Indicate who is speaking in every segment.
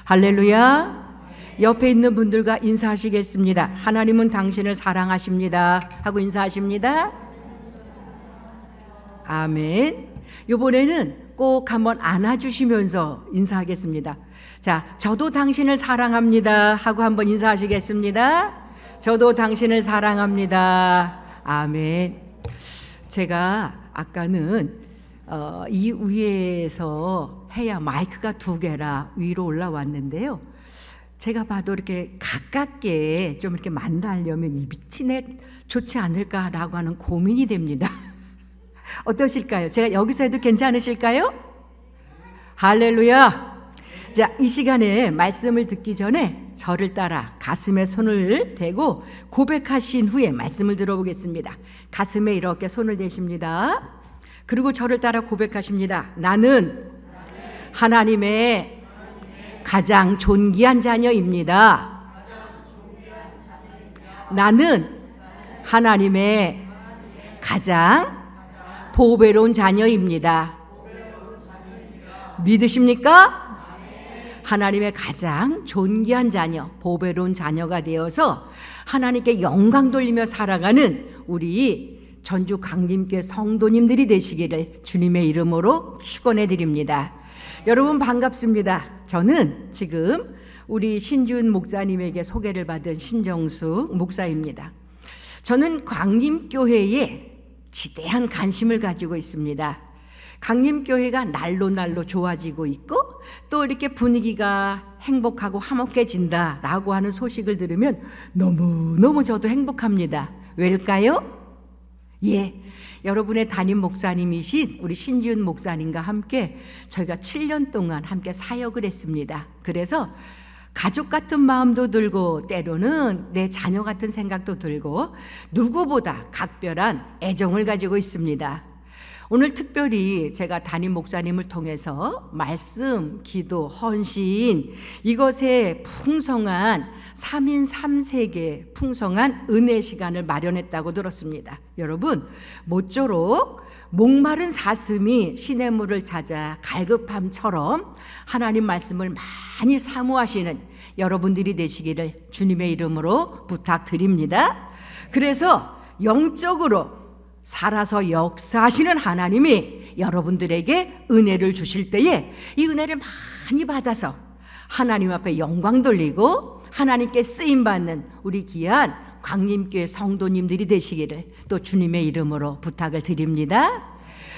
Speaker 1: 할렐루야. 옆에 있는 분들과 인사하시겠습니다. 하나님은 당신을 사랑하십니다 하고 인사하십니다. 아멘. 이번에는 꼭 한번 안아주시면서 인사하겠습니다. 자, 저도 당신을 사랑합니다 하고 한번 인사하시겠습니다. 저도 당신을 사랑합니다. 아멘. 제가 아까는 이 위에서 해야 마이크가 2개라 위로 올라왔는데요. 제가 봐도 이렇게 가깝게 좀 이렇게 만나려면 이 빛이 좋지 않을까라고 하는 고민이 됩니다. 어떠실까요? 제가 여기서 해도 괜찮으실까요? 할렐루야. 자, 이 시간에 말씀을 듣기 전에 저를 따라 가슴에 손을 대고 고백하신 후에 말씀을 들어보겠습니다. 가슴에 이렇게 손을 대십니다. 그리고 저를 따라 고백하십니다. 나는 하나님의 가장 존귀한 자녀입니다. 나는 하나님의 가장 보배로운 자녀입니다. 믿으십니까? 하나님의 가장 존귀한 자녀, 보배로운 자녀가 되어서 하나님께 영광 돌리며 살아가는 우리 전주 강림교회 성도님들이 되시기를 주님의 이름으로 축원해 드립니다. 여러분 반갑습니다. 저는 지금 우리 신준 목사님에게 소개를 받은 신정숙 목사입니다. 저는 강림교회에 지대한 관심을 가지고 있습니다. 강림교회가 날로 좋아지고 있고 또 이렇게 분위기가 행복하고 화목해진다라고 하는 소식을 들으면 너무너무 저도 행복합니다. 왜일까요? 여러분의 담임 목사님이신 우리 신지훈 목사님과 함께 저희가 7년 동안 함께 사역을 했습니다. 그래서 가족 같은 마음도 들고 때로는 내 자녀 같은 생각도 들고 누구보다 각별한 애정을 가지고 있습니다. 오늘 특별히 제가 담임 목사님을 통해서 말씀, 기도, 헌신 이것에 풍성한 3인 3세계 풍성한 은혜 시간을 마련했다고 들었습니다. 여러분 모쪼록 목마른 사슴이 시냇물을 찾아 갈급함처럼 하나님 말씀을 많이 사모하시는 여러분들이 되시기를 주님의 이름으로 부탁드립니다. 그래서 영적으로 살아서 역사하시는 하나님이 여러분들에게 은혜를 주실 때에 이 은혜를 많이 받아서 하나님 앞에 영광 돌리고 하나님께 쓰임받는 우리 귀한 강림교회 성도님들이 되시기를 또 주님의 이름으로 부탁을 드립니다.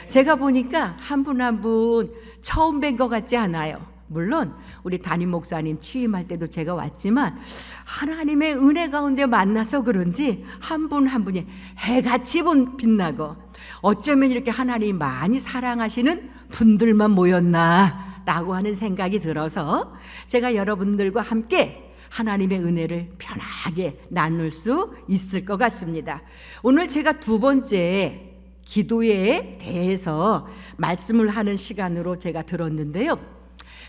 Speaker 1: 제가 보니까 한 분 한 분 처음 뵌 것 같지 않아요. 물론 우리 담임 목사님 취임할 때도 제가 왔지만 하나님의 은혜 가운데 만나서 그런지 한 분 한 분이 해같이 빛나고 어쩌면 이렇게 하나님이 많이 사랑하시는 분들만 모였나 라고 하는 생각이 들어서 제가 여러분들과 함께 하나님의 은혜를 편하게 나눌 수 있을 것 같습니다. 오늘 제가 2번째 기도에 대해서 말씀을 하는 시간으로 제가 들었는데요.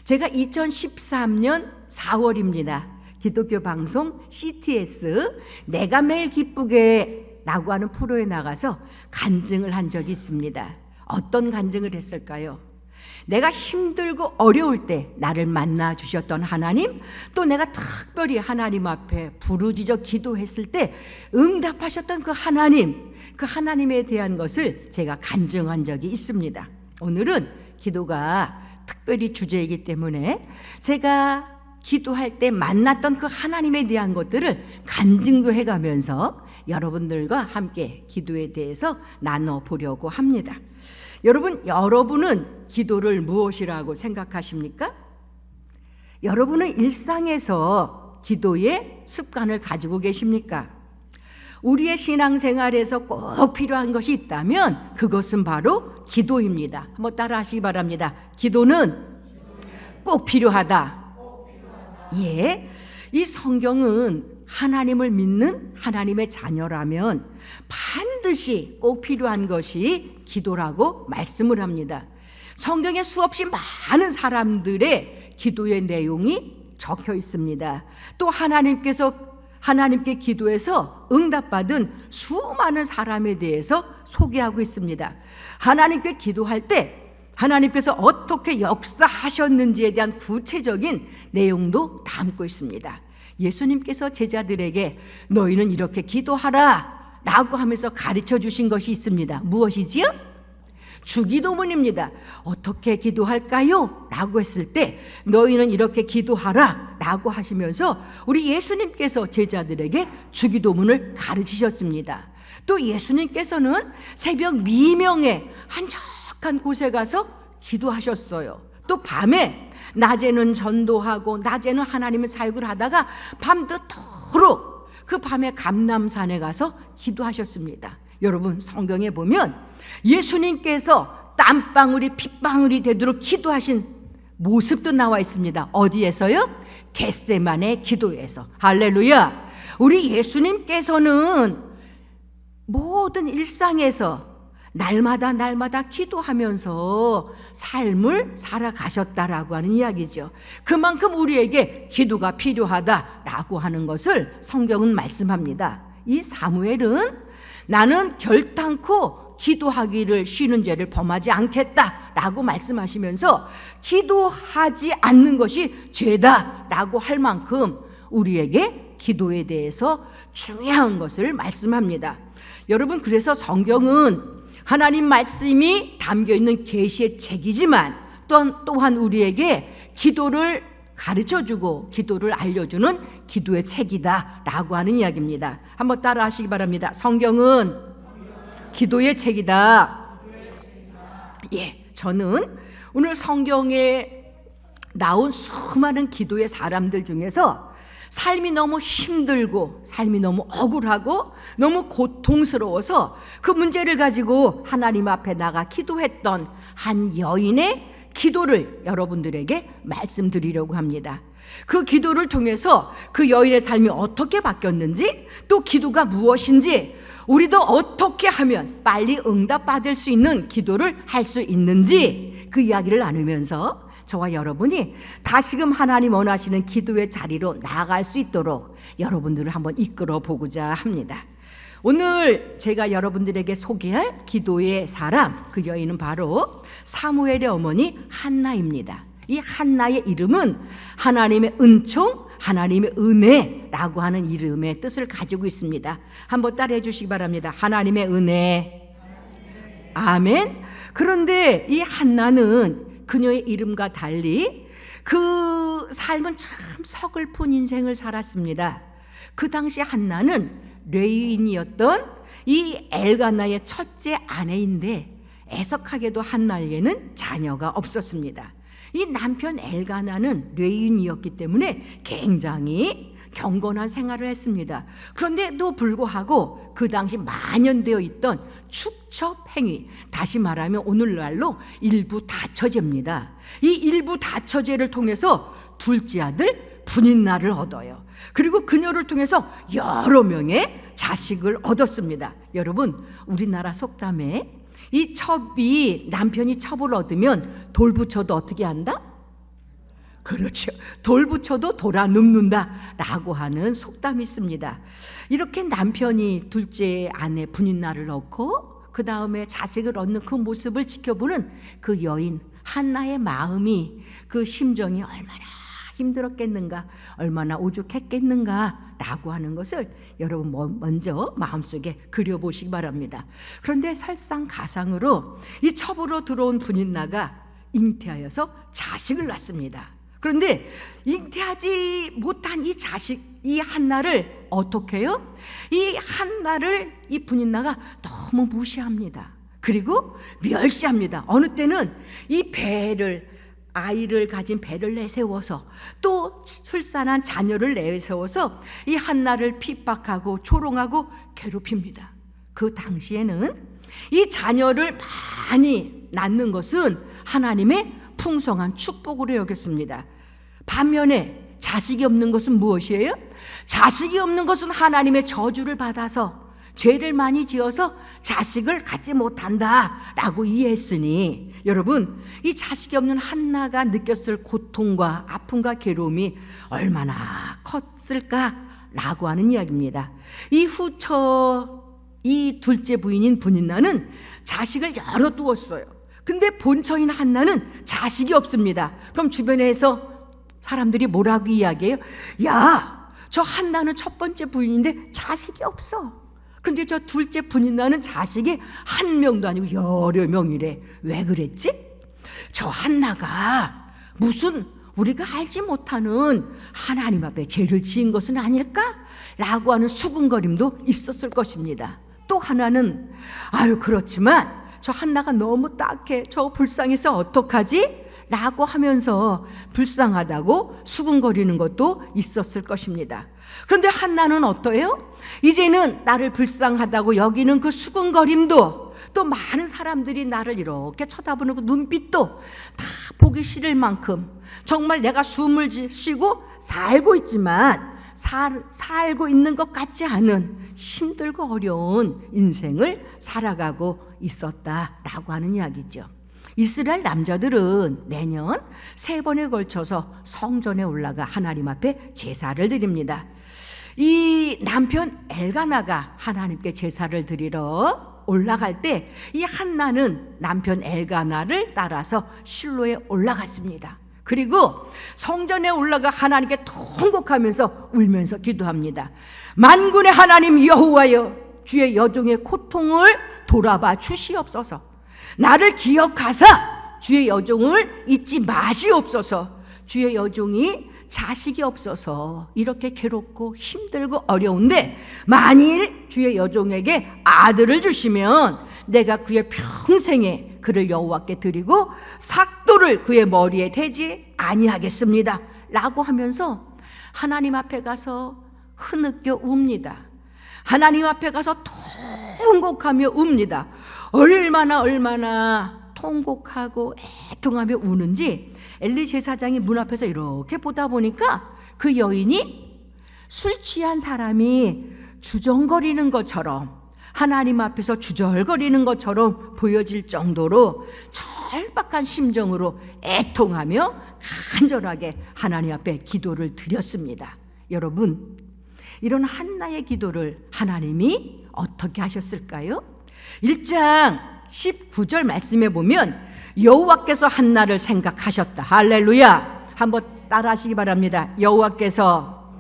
Speaker 1: 제가 2013년 4월입니다. 기독교 방송 CTS 내가 매일 기쁘게 라고 하는 프로에 나가서 간증을 한 적이 있습니다. 어떤 간증을 했을까요? 내가 힘들고 어려울 때 나를 만나 주셨던 하나님, 또 내가 특별히 하나님 앞에 부르짖어 기도했을 때 응답하셨던 그 하나님에 대한 것을 제가 간증한 적이 있습니다. 오늘은 기도가 특별히 주제이기 때문에 제가 기도할 때 만났던 그 하나님에 대한 것들을 간증도 해가면서 여러분들과 함께 기도에 대해서 나눠보려고 합니다. 여러분은 기도를 무엇이라고 생각하십니까? 여러분은 일상에서 기도의 습관을 가지고 계십니까? 우리의 신앙생활에서 꼭 필요한 것이 있다면 그것은 바로 기도입니다. 한번 따라 하시기 바랍니다. 기도는 꼭 필요하다. 이 성경은 하나님을 믿는 하나님의 자녀라면 반드시 꼭 필요한 것이 기도라고 말씀을 합니다. 성경에 수없이 많은 사람들의 기도의 내용이 적혀 있습니다. 또 하나님께 기도해서 응답받은 수많은 사람에 대해서 소개하고 있습니다. 하나님께 기도할 때 하나님께서 어떻게 역사하셨는지에 대한 구체적인 내용도 담고 있습니다. 예수님께서 제자들에게 너희는 이렇게 기도하라 라고 하면서 가르쳐 주신 것이 있습니다. 무엇이지요? 주기도문입니다. 어떻게 기도할까요? 라고 했을 때 너희는 이렇게 기도하라 라고 하시면서 우리 예수님께서 제자들에게 주기도문을 가르치셨습니다. 또 예수님께서는 새벽 미명에 한적한 곳에 가서 기도하셨어요. 또 밤에 낮에는 전도하고 낮에는 하나님의 사역을 하다가 밤늦도록 그 밤에 감람산에 가서 기도하셨습니다. 여러분, 성경에 보면 예수님께서 땀방울이 핏방울이 되도록 기도하신 모습도 나와 있습니다. 어디에서요? 겟세마네 기도에서. 할렐루야. 우리 예수님께서는 모든 일상에서 날마다 기도하면서 삶을 살아가셨다라고 하는 이야기죠. 그만큼 우리에게 기도가 필요하다라고 하는 것을 성경은 말씀합니다. 이 사무엘은 나는 결단코 기도하기를 쉬는 죄를 범하지 않겠다라고 말씀하시면서 기도하지 않는 것이 죄다라고 할 만큼 우리에게 기도에 대해서 중요한 것을 말씀합니다. 여러분, 그래서 성경은 하나님 말씀이 담겨있는 계시의 책이지만 또한 우리에게 기도를 가르쳐주고 기도를 알려주는 기도의 책이다라고 하는 이야기입니다. 한번 따라 하시기 바랍니다. 성경은 기도의 책이다. 예, 저는 오늘 성경에 나온 수많은 기도의 사람들 중에서 삶이 너무 힘들고 삶이 너무 억울하고 너무 고통스러워서 그 문제를 가지고 하나님 앞에 나가 기도했던 한 여인의 기도를 여러분들에게 말씀드리려고 합니다. 그 기도를 통해서 그 여인의 삶이 어떻게 바뀌었는지, 또 기도가 무엇인지, 우리도 어떻게 하면 빨리 응답받을 수 있는 기도를 할 수 있는지 그 이야기를 나누면서 저와 여러분이 다시금 하나님 원하시는 기도의 자리로 나아갈 수 있도록 여러분들을 한번 이끌어 보고자 합니다. 오늘 제가 여러분들에게 소개할 기도의 사람, 그 여인은 바로 사무엘의 어머니 한나입니다. 이 한나의 이름은 하나님의 은총, 하나님의 은혜라고 하는 이름의 뜻을 가지고 있습니다. 한번 따라해 주시기 바랍니다. 하나님의 은혜. 아멘. 그런데 이 한나는 그녀의 이름과 달리 그 삶은 참 서글픈 인생을 살았습니다. 그 당시 한나는 레위인이었던 이 엘가나의 첫째 아내인데 애석하게도 한나에게는 자녀가 없었습니다. 이 남편 엘가나는 레위인이었기 때문에 굉장히 경건한 생활을 했습니다. 그런데도 불구하고 그 당시 만연되어 있던 축첩 행위, 다시 말하면 오늘날로 일부 다처제입니다. 이 일부 다처제를 통해서 둘째 아들 분인나를 얻어요. 그리고 그녀를 통해서 여러 명의 자식을 얻었습니다. 여러분, 우리나라 속담에 이 첩이, 남편이 첩을 얻으면 돌부처도 어떻게 한다? 그렇죠. 돌부처도 돌아 눕는다 라고 하는 속담이 있습니다. 이렇게 남편이 둘째 아내 분인나를 얻고 그 다음에 자식을 얻는 그 모습을 지켜보는 그 여인 한나의 마음이, 그 심정이 얼마나 힘들었겠는가, 얼마나 오죽했겠는가 라고 하는 것을 여러분 먼저 마음속에 그려보시기 바랍니다. 그런데 설상가상으로 이 첩으로 들어온 분인나가 잉태하여서 자식을 낳습니다. 그런데 잉태하지 못한 이 자식, 이 한나를 어떻게 해요? 이 한나를 이 분인나가 너무 무시합니다. 그리고 멸시합니다. 어느 때는 이 아이를 가진 배를 내세워서, 또 출산한 자녀를 내세워서 이 한나를 핍박하고 조롱하고 괴롭힙니다. 그 당시에는 이 자녀를 많이 낳는 것은 하나님의 풍성한 축복으로 여겼습니다. 반면에 자식이 없는 것은 무엇이에요? 자식이 없는 것은 하나님의 저주를 받아서, 죄를 많이 지어서 자식을 갖지 못한다라고 이해했으니, 여러분, 이 자식이 없는 한나가 느꼈을 고통과 아픔과 괴로움이 얼마나 컸을까라고 하는 이야기입니다. 이 둘째 부인인 분인나는 자식을 여러 두었어요. 근데 본처인 한나는 자식이 없습니다. 그럼 주변에서 사람들이 뭐라고 이야기해요? 야, 저 한나는 첫 번째 부인인데 자식이 없어. 그런데 저 둘째 부인 나는 자식이 한 명도 아니고 여러 명이래. 왜 그랬지? 저 한나가 무슨 우리가 알지 못하는 하나님 앞에 죄를 지은 것은 아닐까? 라고 하는 수군거림도 있었을 것입니다. 또 하나는 아유 그렇지만 저 한나가 너무 딱해. 저 불쌍해서 어떡하지? 라고 하면서 불쌍하다고 수군거리는 것도 있었을 것입니다. 그런데 한나는 어떠해요? 이제는 나를 불쌍하다고 여기는 그 수군거림도, 또 많은 사람들이 나를 이렇게 쳐다보는 그 눈빛도 다 보기 싫을 만큼 정말 내가 숨을 쉬고 살고 있지만 살고 있는 것 같지 않은 힘들고 어려운 인생을 살아가고 있었다라고 하는 이야기죠. 이스라엘 남자들은 매년 3번에 걸쳐서 성전에 올라가 하나님 앞에 제사를 드립니다. 이 남편 엘가나가 하나님께 제사를 드리러 올라갈 때 이 한나는 남편 엘가나를 따라서 실로에 올라갔습니다. 그리고 성전에 올라가 하나님께 통곡하면서 울면서 기도합니다. 만군의 하나님 여호와여, 주의 여종의 고통을 돌아봐 주시옵소서. 나를 기억하사 주의 여종을 잊지 마시옵소서. 주의 여종이 자식이 없어서 이렇게 괴롭고 힘들고 어려운데 만일 주의 여종에게 아들을 주시면 내가 그의 평생에 그를 여호와께 드리고 삭도를 그의 머리에 대지 아니하겠습니다 라고 하면서 하나님 앞에 가서 흐느껴 웁니다. 하나님 앞에 가서 통곡하며 웁니다. 얼마나 통곡하고 애통하며 우는지 엘리 제사장이 문 앞에서 이렇게 보다 보니까 그 여인이 술 취한 사람이 주정거리는 것처럼, 하나님 앞에서 주절거리는 것처럼 보여질 정도로 절박한 심정으로 애통하며 간절하게 하나님 앞에 기도를 드렸습니다. 여러분, 이런 한나의 기도를 하나님이 어떻게 하셨을까요? 1장 19절 말씀에 보면 여호와께서 한나를 생각하셨다. 할렐루야. 한번 따라 하시기 바랍니다. 여호와께서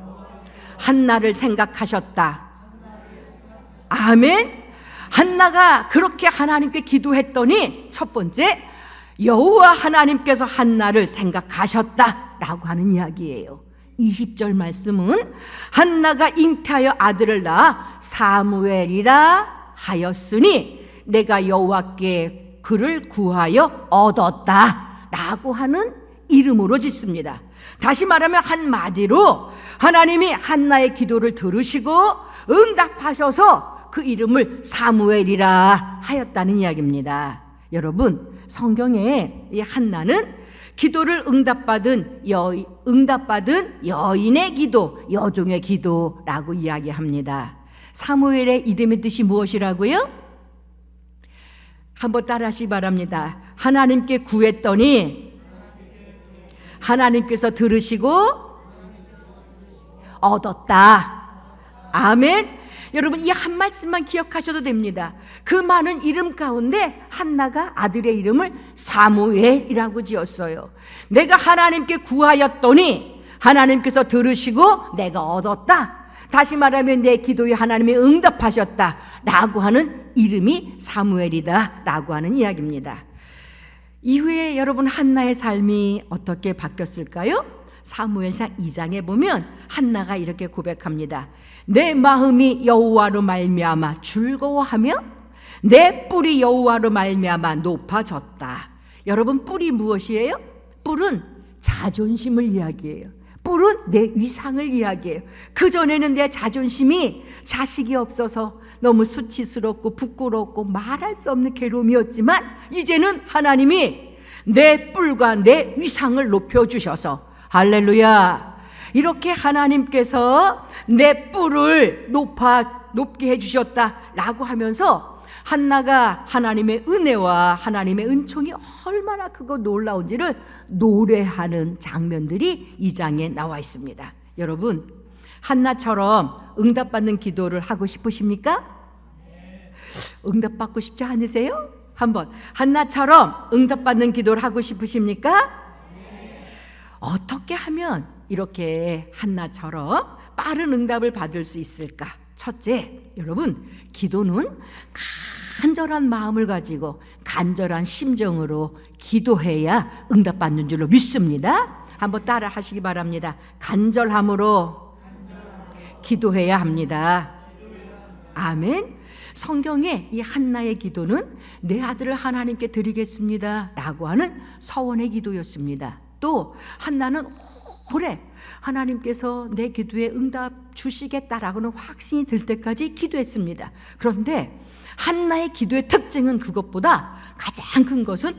Speaker 1: 한나를 생각하셨다. 아멘. 한나가 그렇게 하나님께 기도했더니 첫 번째, 여호와 하나님께서 한나를 생각하셨다라고 하는 이야기예요. 20절 말씀은 한나가 잉태하여 아들을 낳아 사무엘이라 하였으니 내가 여호와께 그를 구하여 얻었다 라고 하는 이름으로 짓습니다. 다시 말하면 한마디로 하나님이 한나의 기도를 들으시고 응답하셔서 그 이름을 사무엘이라 하였다는 이야기입니다. 여러분, 성경에 이 한나는 기도를 응답받은 여인의 기도, 여종의 기도라고 이야기합니다. 사무엘의 이름의 뜻이 무엇이라고요? 한번 따라하시기 바랍니다. 하나님께 구했더니 하나님께서 들으시고 얻었다. 아멘. 여러분, 이 한 말씀만 기억하셔도 됩니다. 그 많은 이름 가운데 한나가 아들의 이름을 사무엘이라고 지었어요. 내가 하나님께 구하였더니 하나님께서 들으시고 내가 얻었다. 다시 말하면 내 기도에 하나님이 응답하셨다 라고 하는 이름이 사무엘이다 라고 하는 이야기입니다. 이후에 여러분, 한나의 삶이 어떻게 바뀌었을까요? 사무엘상 2장에 보면 한나가 이렇게 고백합니다. 내 마음이 여호와로 말미암아 즐거워하며 내 뿔이 여호와로 말미암아 높아졌다. 여러분, 뿔이 무엇이에요? 뿔은 자존심을 이야기해요. 뿔은 내 위상을 이야기해요. 그전에는 내 자존심이 자식이 없어서 너무 수치스럽고 부끄럽고 말할 수 없는 괴로움이었지만 이제는 하나님이 내 뿔과 내 위상을 높여주셔서 할렐루야, 이렇게 하나님께서 내 뿔을 높게 해주셨다라고 하면서 한나가 하나님의 은혜와 하나님의 은총이 얼마나 크고 놀라운지를 노래하는 장면들이 이 장에 나와 있습니다. 여러분, 한나처럼 응답받는 기도를 하고 싶으십니까? 응답받고 싶지 않으세요? 한번 한나처럼 응답받는 기도를 하고 싶으십니까? 어떻게 하면 이렇게 한나처럼 빠른 응답을 받을 수 있을까? 첫째, 여러분, 기도는 간절한 마음을 가지고 간절한 심정으로 기도해야 응답받는 줄로 믿습니다. 한번 따라 하시기 바랍니다. 간절함으로 기도해야 합니다. 아멘. 성경에 이 한나의 기도는 내 아들을 하나님께 드리겠습니다 라고 하는 서원의 기도였습니다. 또 한나는 오래 하나님께서 내 기도에 응답 주시겠다라고는 확신이 들 때까지 기도했습니다. 그런데 한나의 기도의 특징은 그것보다 가장 큰 것은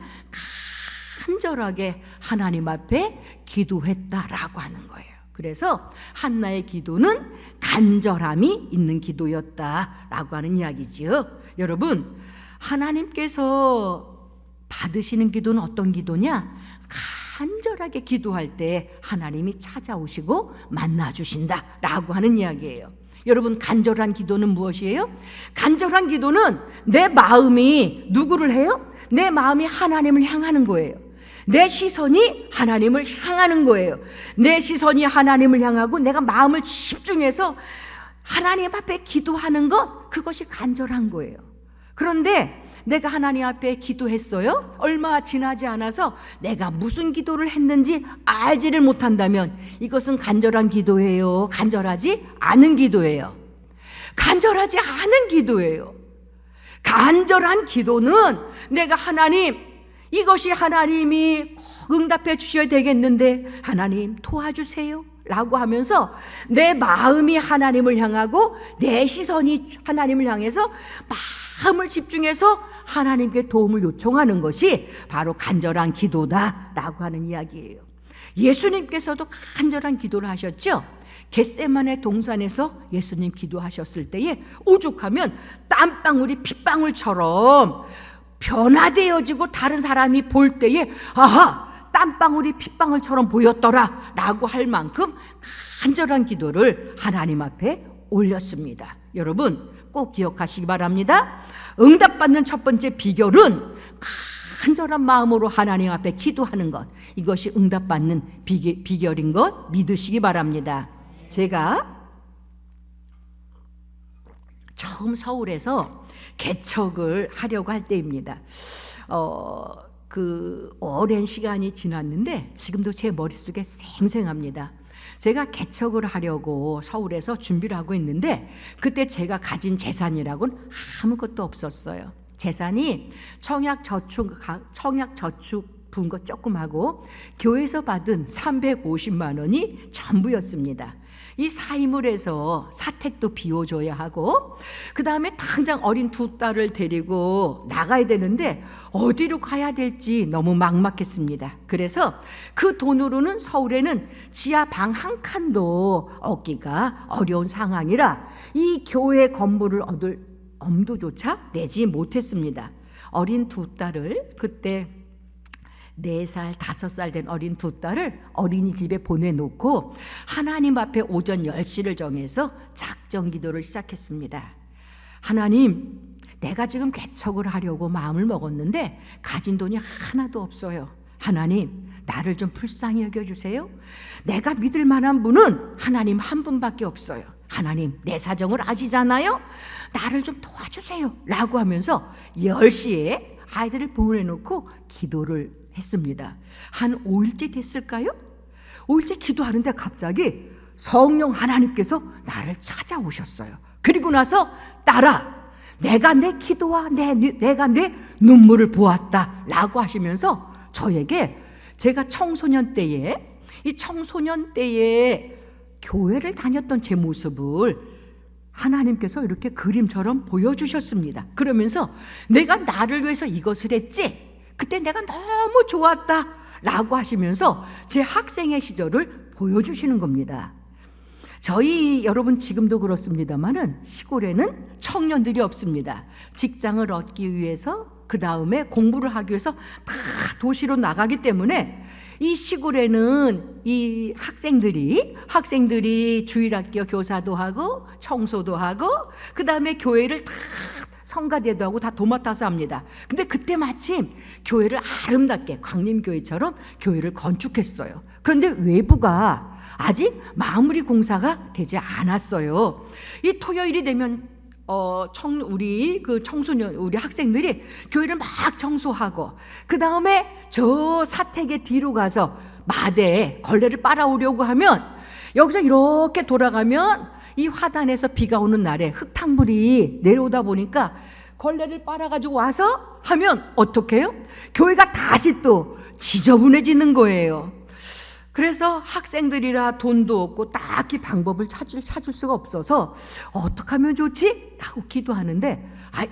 Speaker 1: 간절하게 하나님 앞에 기도했다라고 하는 거예요. 그래서 한나의 기도는 간절함이 있는 기도였다라고 하는 이야기지요. 여러분, 하나님께서 받으시는 기도는 어떤 기도냐? 간절하게 기도할 때 하나님이 찾아오시고 만나주신다라고 하는 이야기예요. 여러분, 간절한 기도는 무엇이에요? 간절한 기도는 내 마음이 누구를 해요? 내 마음이 하나님을 향하는 거예요. 내 시선이 하나님을 향하는 거예요. 내 시선이 하나님을 향하고 내가 마음을 집중해서 하나님 앞에 기도하는 것, 그것이 간절한 거예요. 그런데 내가 하나님 앞에 기도했어요? 얼마 지나지 않아서 내가 무슨 기도를 했는지 알지를 못한다면 이것은 간절한 기도예요? 간절하지 않은 기도예요? 간절하지 않은 기도예요. 간절한 기도는 내가 하나님, 이것이 하나님이 꼭 응답해 주셔야 되겠는데 하나님 도와주세요 라고 하면서 내 마음이 하나님을 향하고 내 시선이 하나님을 향해서 마음을 집중해서 하나님께 도움을 요청하는 것이 바로 간절한 기도다라고 하는 이야기예요. 예수님께서도 간절한 기도를 하셨죠. 겟세마네 동산에서 예수님 기도하셨을 때에 오죽하면 땀방울이 핏방울처럼 변화되어지고 다른 사람이 볼 때에 아하, 땀방울이 핏방울처럼 보였더라 라고 할 만큼 간절한 기도를 하나님 앞에 올렸습니다. 여러분, 꼭 기억하시기 바랍니다. 응답받는 첫 번째 비결은 간절한 마음으로 하나님 앞에 기도하는 것, 이것이 응답받는 비결인 것 믿으시기 바랍니다. 제가 처음 서울에서 개척을 하려고 할 때입니다. 오랜 시간이 지났는데 지금도 제 머릿속에 생생합니다. 제가 개척을 하려고 서울에서 준비를 하고 있는데 그때 제가 가진 재산이라고는 아무것도 없었어요. 재산이 청약저축 분 거 조금 하고 교회에서 받은 350만 원이 전부였습니다. 이 사임을 해서 사택도 비워줘야 하고 그 다음에 당장 어린 두 딸을 데리고 나가야 되는데 어디로 가야 될지 너무 막막했습니다. 그래서 그 돈으로는 서울에는 지하 방 한 칸도 얻기가 어려운 상황이라 이 교회 건물을 얻을 엄두조차 내지 못했습니다. 어린 두 딸을 그때 4살, 5살 된 어린 두 딸을 어린이집에 보내놓고 하나님 앞에 오전 10시를 정해서 작정 기도를 시작했습니다. 하나님, 내가 지금 개척을 하려고 마음을 먹었는데 가진 돈이 하나도 없어요. 하나님, 나를 좀 불쌍히 여겨주세요. 내가 믿을 만한 분은 하나님 한 분밖에 없어요. 하나님, 내 사정을 아시잖아요. 나를 좀 도와주세요 라고 하면서 10시에 아이들을 보내놓고 기도를 했습니다. 한 5일째 됐을까요? 5일째 기도하는데 갑자기 성령 하나님께서 나를 찾아오셨어요. 그리고 나서 딸아, 내가 내 기도와 내가 내 눈물을 보았다 라고 하시면서 저에게 제가 청소년 때에 교회를 다녔던 제 모습을 하나님께서 이렇게 그림처럼 보여주셨습니다. 그러면서 내가 나를 위해서 이것을 했지? 그때 내가 너무 좋았다 라고 하시면서 제 학생의 시절을 보여주시는 겁니다. 저희 여러분 지금도 그렇습니다만은 시골에는 청년들이 없습니다. 직장을 얻기 위해서 그 다음에 공부를 하기 위해서 다 도시로 나가기 때문에 이 시골에는 이 학생들이 주일학교 교사도 하고 청소도 하고 그 다음에 교회를 다 성가대도 하고 다 도맡아서 합니다. 근데 그때 마침 교회를 아름답게 광림교회처럼 교회를 건축했어요. 그런데 외부가 아직 마무리 공사가 되지 않았어요. 이 토요일이 되면 우리 학생들이 교회를 막 청소하고, 그 다음에 저 사택의 뒤로 가서 마대에 걸레를 빨아오려고 하면, 여기서 이렇게 돌아가면 이 화단에서 비가 오는 날에 흙탕물이 내려오다 보니까 걸레를 빨아가지고 와서 하면 어떻게 해요? 교회가 다시 또 지저분해지는 거예요. 그래서 학생들이라 돈도 없고 딱히 방법을 찾을 수가 없어서 어떻게 하면 좋지? 라고 기도하는데,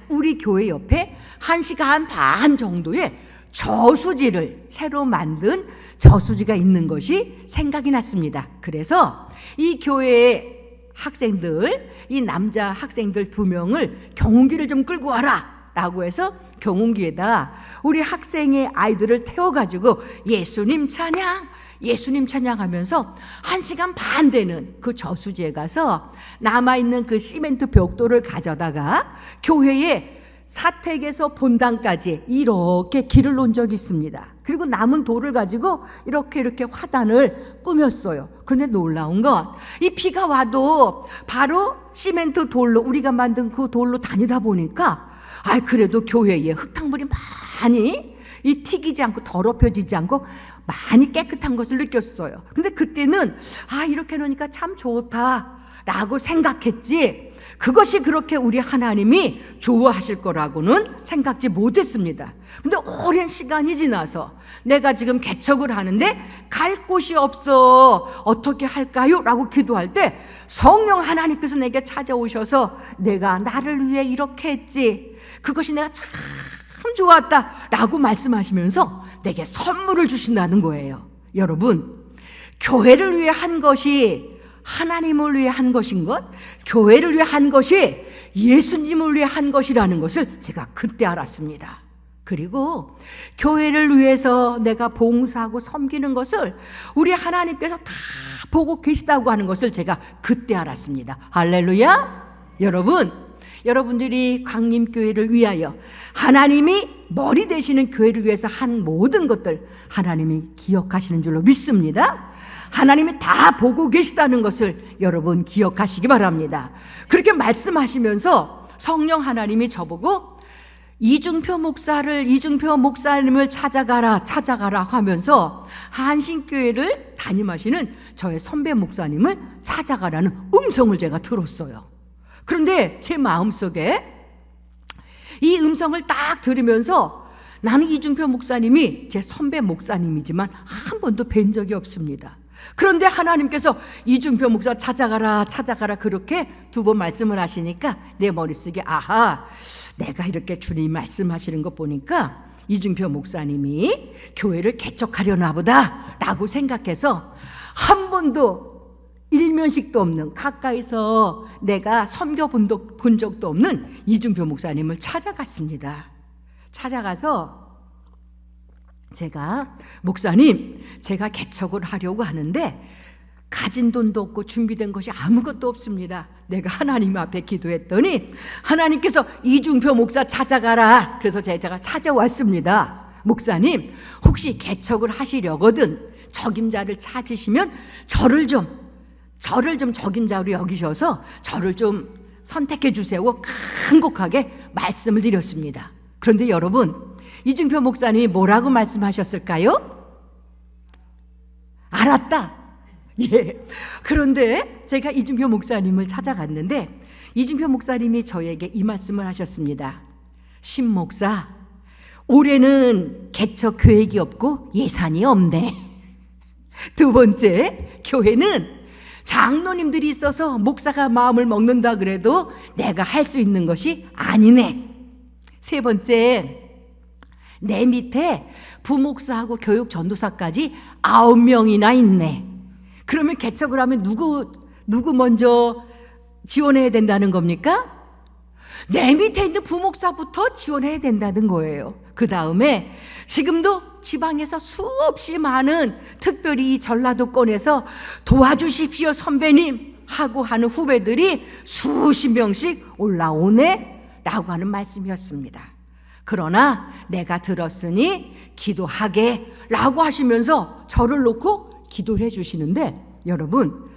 Speaker 1: 우리 교회 옆에 1시간 반 정도의 저수지를 새로 만든 저수지가 있는 것이 생각이 났습니다. 그래서 이 교회의 학생들, 이 남자 학생들 2명을 경운기를 좀 끌고 와라 라고 해서 경운기에다 우리 학생의 아이들을 태워가지고 예수님 찬양 하면서 1시간 반 되는 그 저수지에 가서 남아있는 그 시멘트 벽돌을 가져다가 교회의 사택에서 본당까지 이렇게 길을 놓은 적이 있습니다. 그리고 남은 돌을 가지고 이렇게 화단을 꾸몄어요. 그런데 놀라운 건 이 비가 와도 바로 시멘트 돌로, 우리가 만든 그 돌로 다니다 보니까 그래도 교회에 흙탕물이 많이 튀기지 않고 더럽혀지지 않고 많이 깨끗한 것을 느꼈어요. 근데 그때는 이렇게 놓으니까 참 좋다라고 생각했지, 그것이 그렇게 우리 하나님이 좋아하실 거라고는 생각지 못했습니다. 근데 오랜 시간이 지나서 내가 지금 개척을 하는데 갈 곳이 없어, 어떻게 할까요? 라고 기도할 때 성령 하나님께서 내게 찾아오셔서 내가 나를 위해 이렇게 했지, 그것이 내가 참 좋았다 라고 말씀하시면서 내게 선물을 주신다는 거예요. 여러분, 교회를 위해 한 것이 하나님을 위해 한 것인 것, 교회를 위해 한 것이 예수님을 위해 한 것이라는 것을 제가 그때 알았습니다. 그리고 교회를 위해서 내가 봉사하고 섬기는 것을 우리 하나님께서 다 보고 계시다고 하는 것을 제가 그때 알았습니다. 할렐루야. 여러분들이 광림교회를 위하여 하나님이 머리 되시는 교회를 위해서 한 모든 것들 하나님이 기억하시는 줄로 믿습니다. 하나님이 다 보고 계시다는 것을 여러분 기억하시기 바랍니다. 그렇게 말씀하시면서 성령 하나님이 저보고 이중표 목사님을 찾아가라 하면서 한신교회를 담임하시는 저의 선배 목사님을 찾아가라는 음성을 제가 들었어요. 그런데 제 마음속에 이 음성을 딱 들으면서 나는 이중표 목사님이 제 선배 목사님이지만 한 번도 뵌 적이 없습니다. 그런데 하나님께서 이중표 목사 찾아가라 그렇게 2번 말씀을 하시니까 내 머릿속에 내가 이렇게 주님 말씀하시는 거 보니까 이중표 목사님이 교회를 개척하려나 보다 라고 생각해서 한 번도 일면식도 없는, 가까이서 내가 섬겨본 적도 없는 이중표 목사님을 찾아갔습니다. 찾아가서 목사님, 제가 개척을 하려고 하는데 가진 돈도 없고 준비된 것이 아무것도 없습니다. 내가 하나님 앞에 기도했더니 하나님께서 이중표 목사 찾아가라. 그래서 제가 찾아왔습니다. 목사님, 혹시 개척을 하시려거든 적임자를 찾으시면 저를 좀 적임자로 여기셔서 저를 좀 선택해 주세요. 간곡하게 말씀을 드렸습니다. 그런데 여러분, 이중표 목사님이 뭐라고 말씀하셨을까요? 알았다. 예. 그런데 제가 이중표 목사님을 찾아갔는데 이중표 목사님이 저에게 이 말씀을 하셨습니다. 신 목사, 올해는 개척 계획이 없고 예산이 없네. 2번째, 교회는 장로님들이 있어서 목사가 마음을 먹는다 그래도 내가 할 수 있는 것이 아니네. 3번째, 내 밑에 부목사하고 교육 전도사까지 9명이나 있네. 그러면 개척을 하면 누구 먼저 지원해야 된다는 겁니까? 내 밑에 있는 부목사부터 지원해야 된다는 거예요. 그 다음에 지금도 지방에서 수없이 많은, 특별히 전라도권에서 도와주십시오 선배님 하고 하는 후배들이 수십 명씩 올라오네. 라고 하는 말씀이었습니다. 그러나 내가 들었으니 기도하게 라고 하시면서 저를 놓고 기도를 해주시는데, 여러분,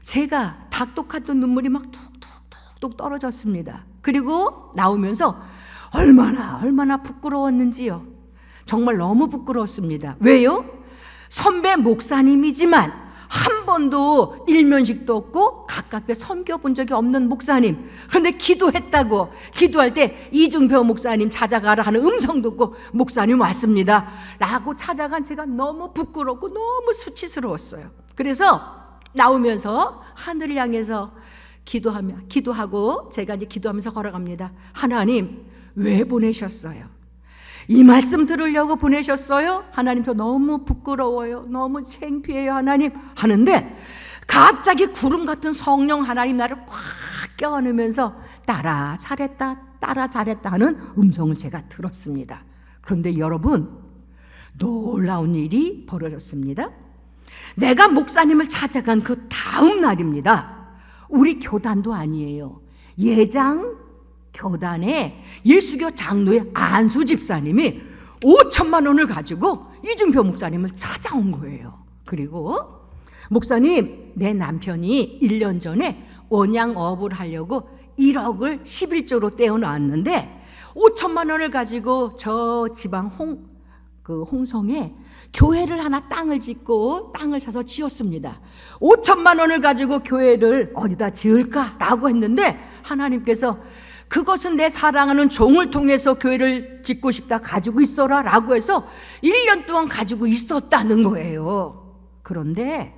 Speaker 1: 제가 닭독 같은 눈물이 막 툭툭툭 떨어졌습니다. 그리고 나오면서 얼마나 부끄러웠는지요. 정말 너무 부끄러웠습니다. 왜요? 선배 목사님이지만 한 번도 일면식도 없고 가깝게 섬겨본 적이 없는 목사님, 그런데 기도했다고, 기도할 때 이중표 목사님 찾아가라 하는 음성 듣고 목사님 왔습니다 라고 찾아간 제가 너무 부끄럽고 너무 수치스러웠어요. 그래서 나오면서 하늘을 향해서 기도하고 제가 이제 기도하면서 걸어갑니다. 하나님, 왜 보내셨어요? 이 말씀 들으려고 보내셨어요? 하나님, 저 너무 부끄러워요. 너무 창피해요, 하나님. 하는데 갑자기 구름 같은 성령 하나님 나를 꽉 껴안으면서 따라 잘했다 하는 음성을 제가 들었습니다. 그런데 여러분, 놀라운 일이 벌어졌습니다. 내가 목사님을 찾아간 그 다음 날입니다. 우리 교단도 아니에요. 예장 교단의 예수교 장로의 안수 집사님이 5천만 원을 가지고 이준표 목사님을 찾아온 거예요. 그리고 목사님, 내 남편이 1년 전에 원양어업을 하려고 1억을 11조로 떼어놨는데 5천만 원을 가지고 저 지방 홍성에 교회를 하나 땅을 사서 지었습니다. 5천만 원을 가지고 교회를 어디다 지을까라고 했는데 하나님께서 그것은 내 사랑하는 종을 통해서 교회를 짓고 싶다, 가지고 있어라 라고 해서 1년 동안 가지고 있었다는 거예요. 그런데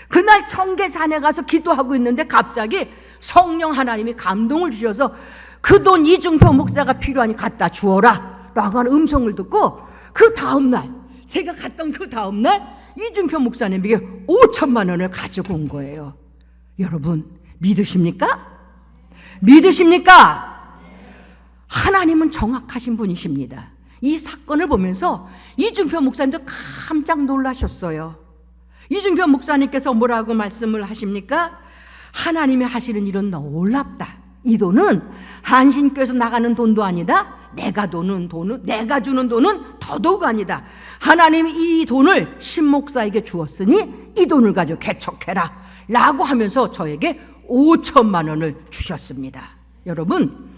Speaker 1: 그날 청계산에 가서 기도하고 있는데 갑자기 성령 하나님이 감동을 주셔서 그 돈 이중표 목사가 필요하니 갖다 주어라 라고 하는 음성을 듣고, 그 다음날, 제가 갔던 그 다음날 이준표 목사님에게 5천만 원을 가지고 온 거예요. 여러분, 믿으십니까? 하나님은 정확하신 분이십니다. 이 사건을 보면서 이준표 목사님도 깜짝 놀라셨어요. 이준표 목사님께서 뭐라고 말씀을 하십니까? 하나님이 하시는 일은 놀랍다. 이 돈은 한신교에서 나가는 돈도 아니다. 내가 주는 돈은 더더욱 아니다. 하나님이 이 돈을 신목사에게 주었으니 이 돈을 가지고 개척해라 라고 하면서 저에게 5천만 원을 주셨습니다. 여러분,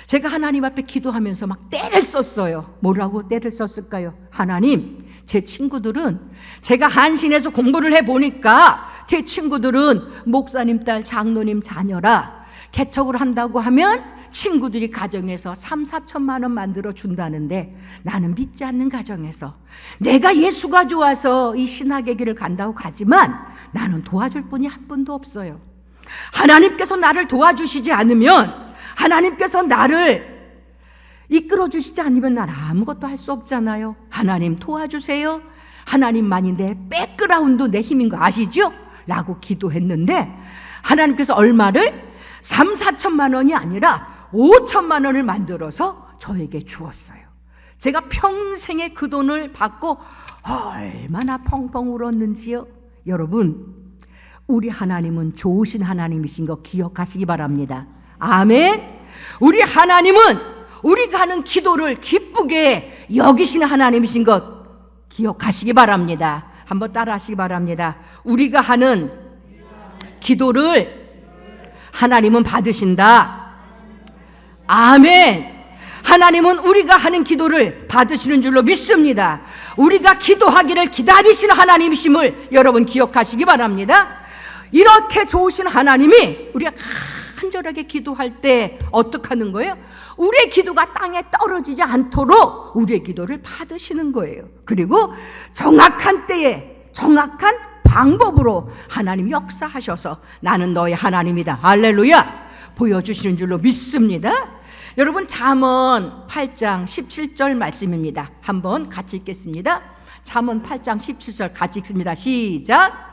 Speaker 1: 제가 하나님 앞에 기도하면서 막 떼를 썼어요. 뭐라고 떼를 썼을까요? 하나님, 제 친구들은, 제가 한신에서 공부를 해보니까 제 친구들은 목사님 딸, 장로님 자녀라, 개척을 한다고 하면 친구들이 가정에서 3, 4천만 원 만들어 준다는데 나는 믿지 않는 가정에서 내가 예수가 좋아서 이 신학의 길을 간다고 가지만 나는 도와줄 분이 한 분도 없어요. 하나님께서 나를 도와주시지 않으면, 하나님께서 나를 이끌어 주시지 않으면 난 아무것도 할 수 없잖아요. 하나님 도와주세요. 하나님만이 내 백그라운드, 내 힘인 거 아시죠? 라고 기도했는데 하나님께서 얼마를? 3, 4천만 원이 아니라 5천만 원을 만들어서 저에게 주었어요. 제가 평생에 그 돈을 받고 얼마나 펑펑 울었는지요. 여러분, 우리 하나님은 좋으신 하나님이신 거 기억하시기 바랍니다. 아멘. 우리 하나님은 우리가 하는 기도를 기쁘게 여기시는 하나님이신 것 기억하시기 바랍니다. 한번 따라 하시기 바랍니다. 우리가 하는 기도를 하나님은 받으신다. 아멘. 하나님은 우리가 하는 기도를 받으시는 줄로 믿습니다. 우리가 기도하기를 기다리시는 하나님이심을 여러분 기억하시기 바랍니다. 이렇게 좋으신 하나님이 우리가 간절하게 기도할 때 어떻게 하는 거예요? 우리의 기도가 땅에 떨어지지 않도록 우리의 기도를 받으시는 거예요. 그리고 정확한 때에 정확한 방법으로 하나님 역사하셔서 나는 너의 하나님이다, 할렐루야, 보여주시는 줄로 믿습니다. 여러분, 잠언 8장 17절 말씀입니다. 한번 같이 읽겠습니다. 잠언 8장 17절 같이 읽습니다. 시작.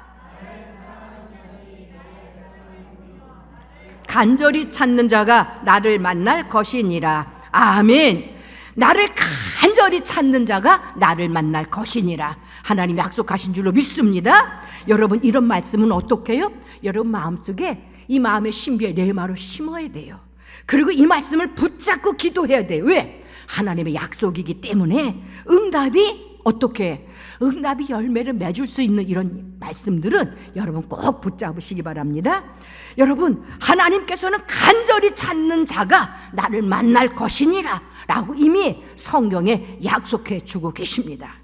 Speaker 1: 간절히 찾는 자가 나를 만날 것이니라. 아멘. 나를 간절히 찾는 자가 나를 만날 것이니라. 하나님이 약속하신 줄로 믿습니다. 여러분, 이런 말씀은 어떻게 해요? 여러분 마음속에, 이 마음의 신비에 레마로 심어야 돼요. 그리고 이 말씀을 붙잡고 기도해야 돼요. 왜? 하나님의 약속이기 때문에 응답이 어떻게? 응답이 열매를 맺을 수 있는 이런 말씀들은 여러분 꼭 붙잡으시기 바랍니다. 여러분, 하나님께서는 간절히 찾는 자가 나를 만날 것이니라 라고 이미 성경에 약속해 주고 계십니다.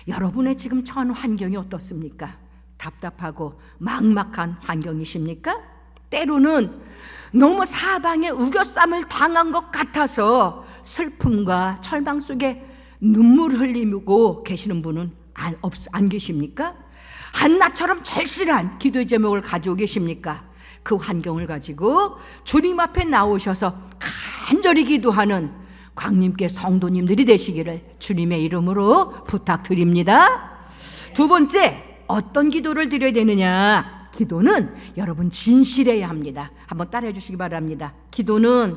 Speaker 1: 여러분의 지금 처한 환경이 어떻습니까? 답답하고 막막한 환경이십니까? 때로는 너무 사방에 우겨쌈을 당한 것 같아서 슬픔과 절망 속에 눈물을 흘리고 계시는 분은 안 계십니까? 한나처럼 절실한 기도의 제목을 가지고 계십니까? 그 환경을 가지고 주님 앞에 나오셔서 간절히 기도하는 광림교회 성도님들이 되시기를 주님의 이름으로 부탁드립니다. 두 번째, 어떤 기도를 드려야 되느냐? 기도는 여러분 진실해야 합니다. 한번 따라해 주시기 바랍니다. 기도는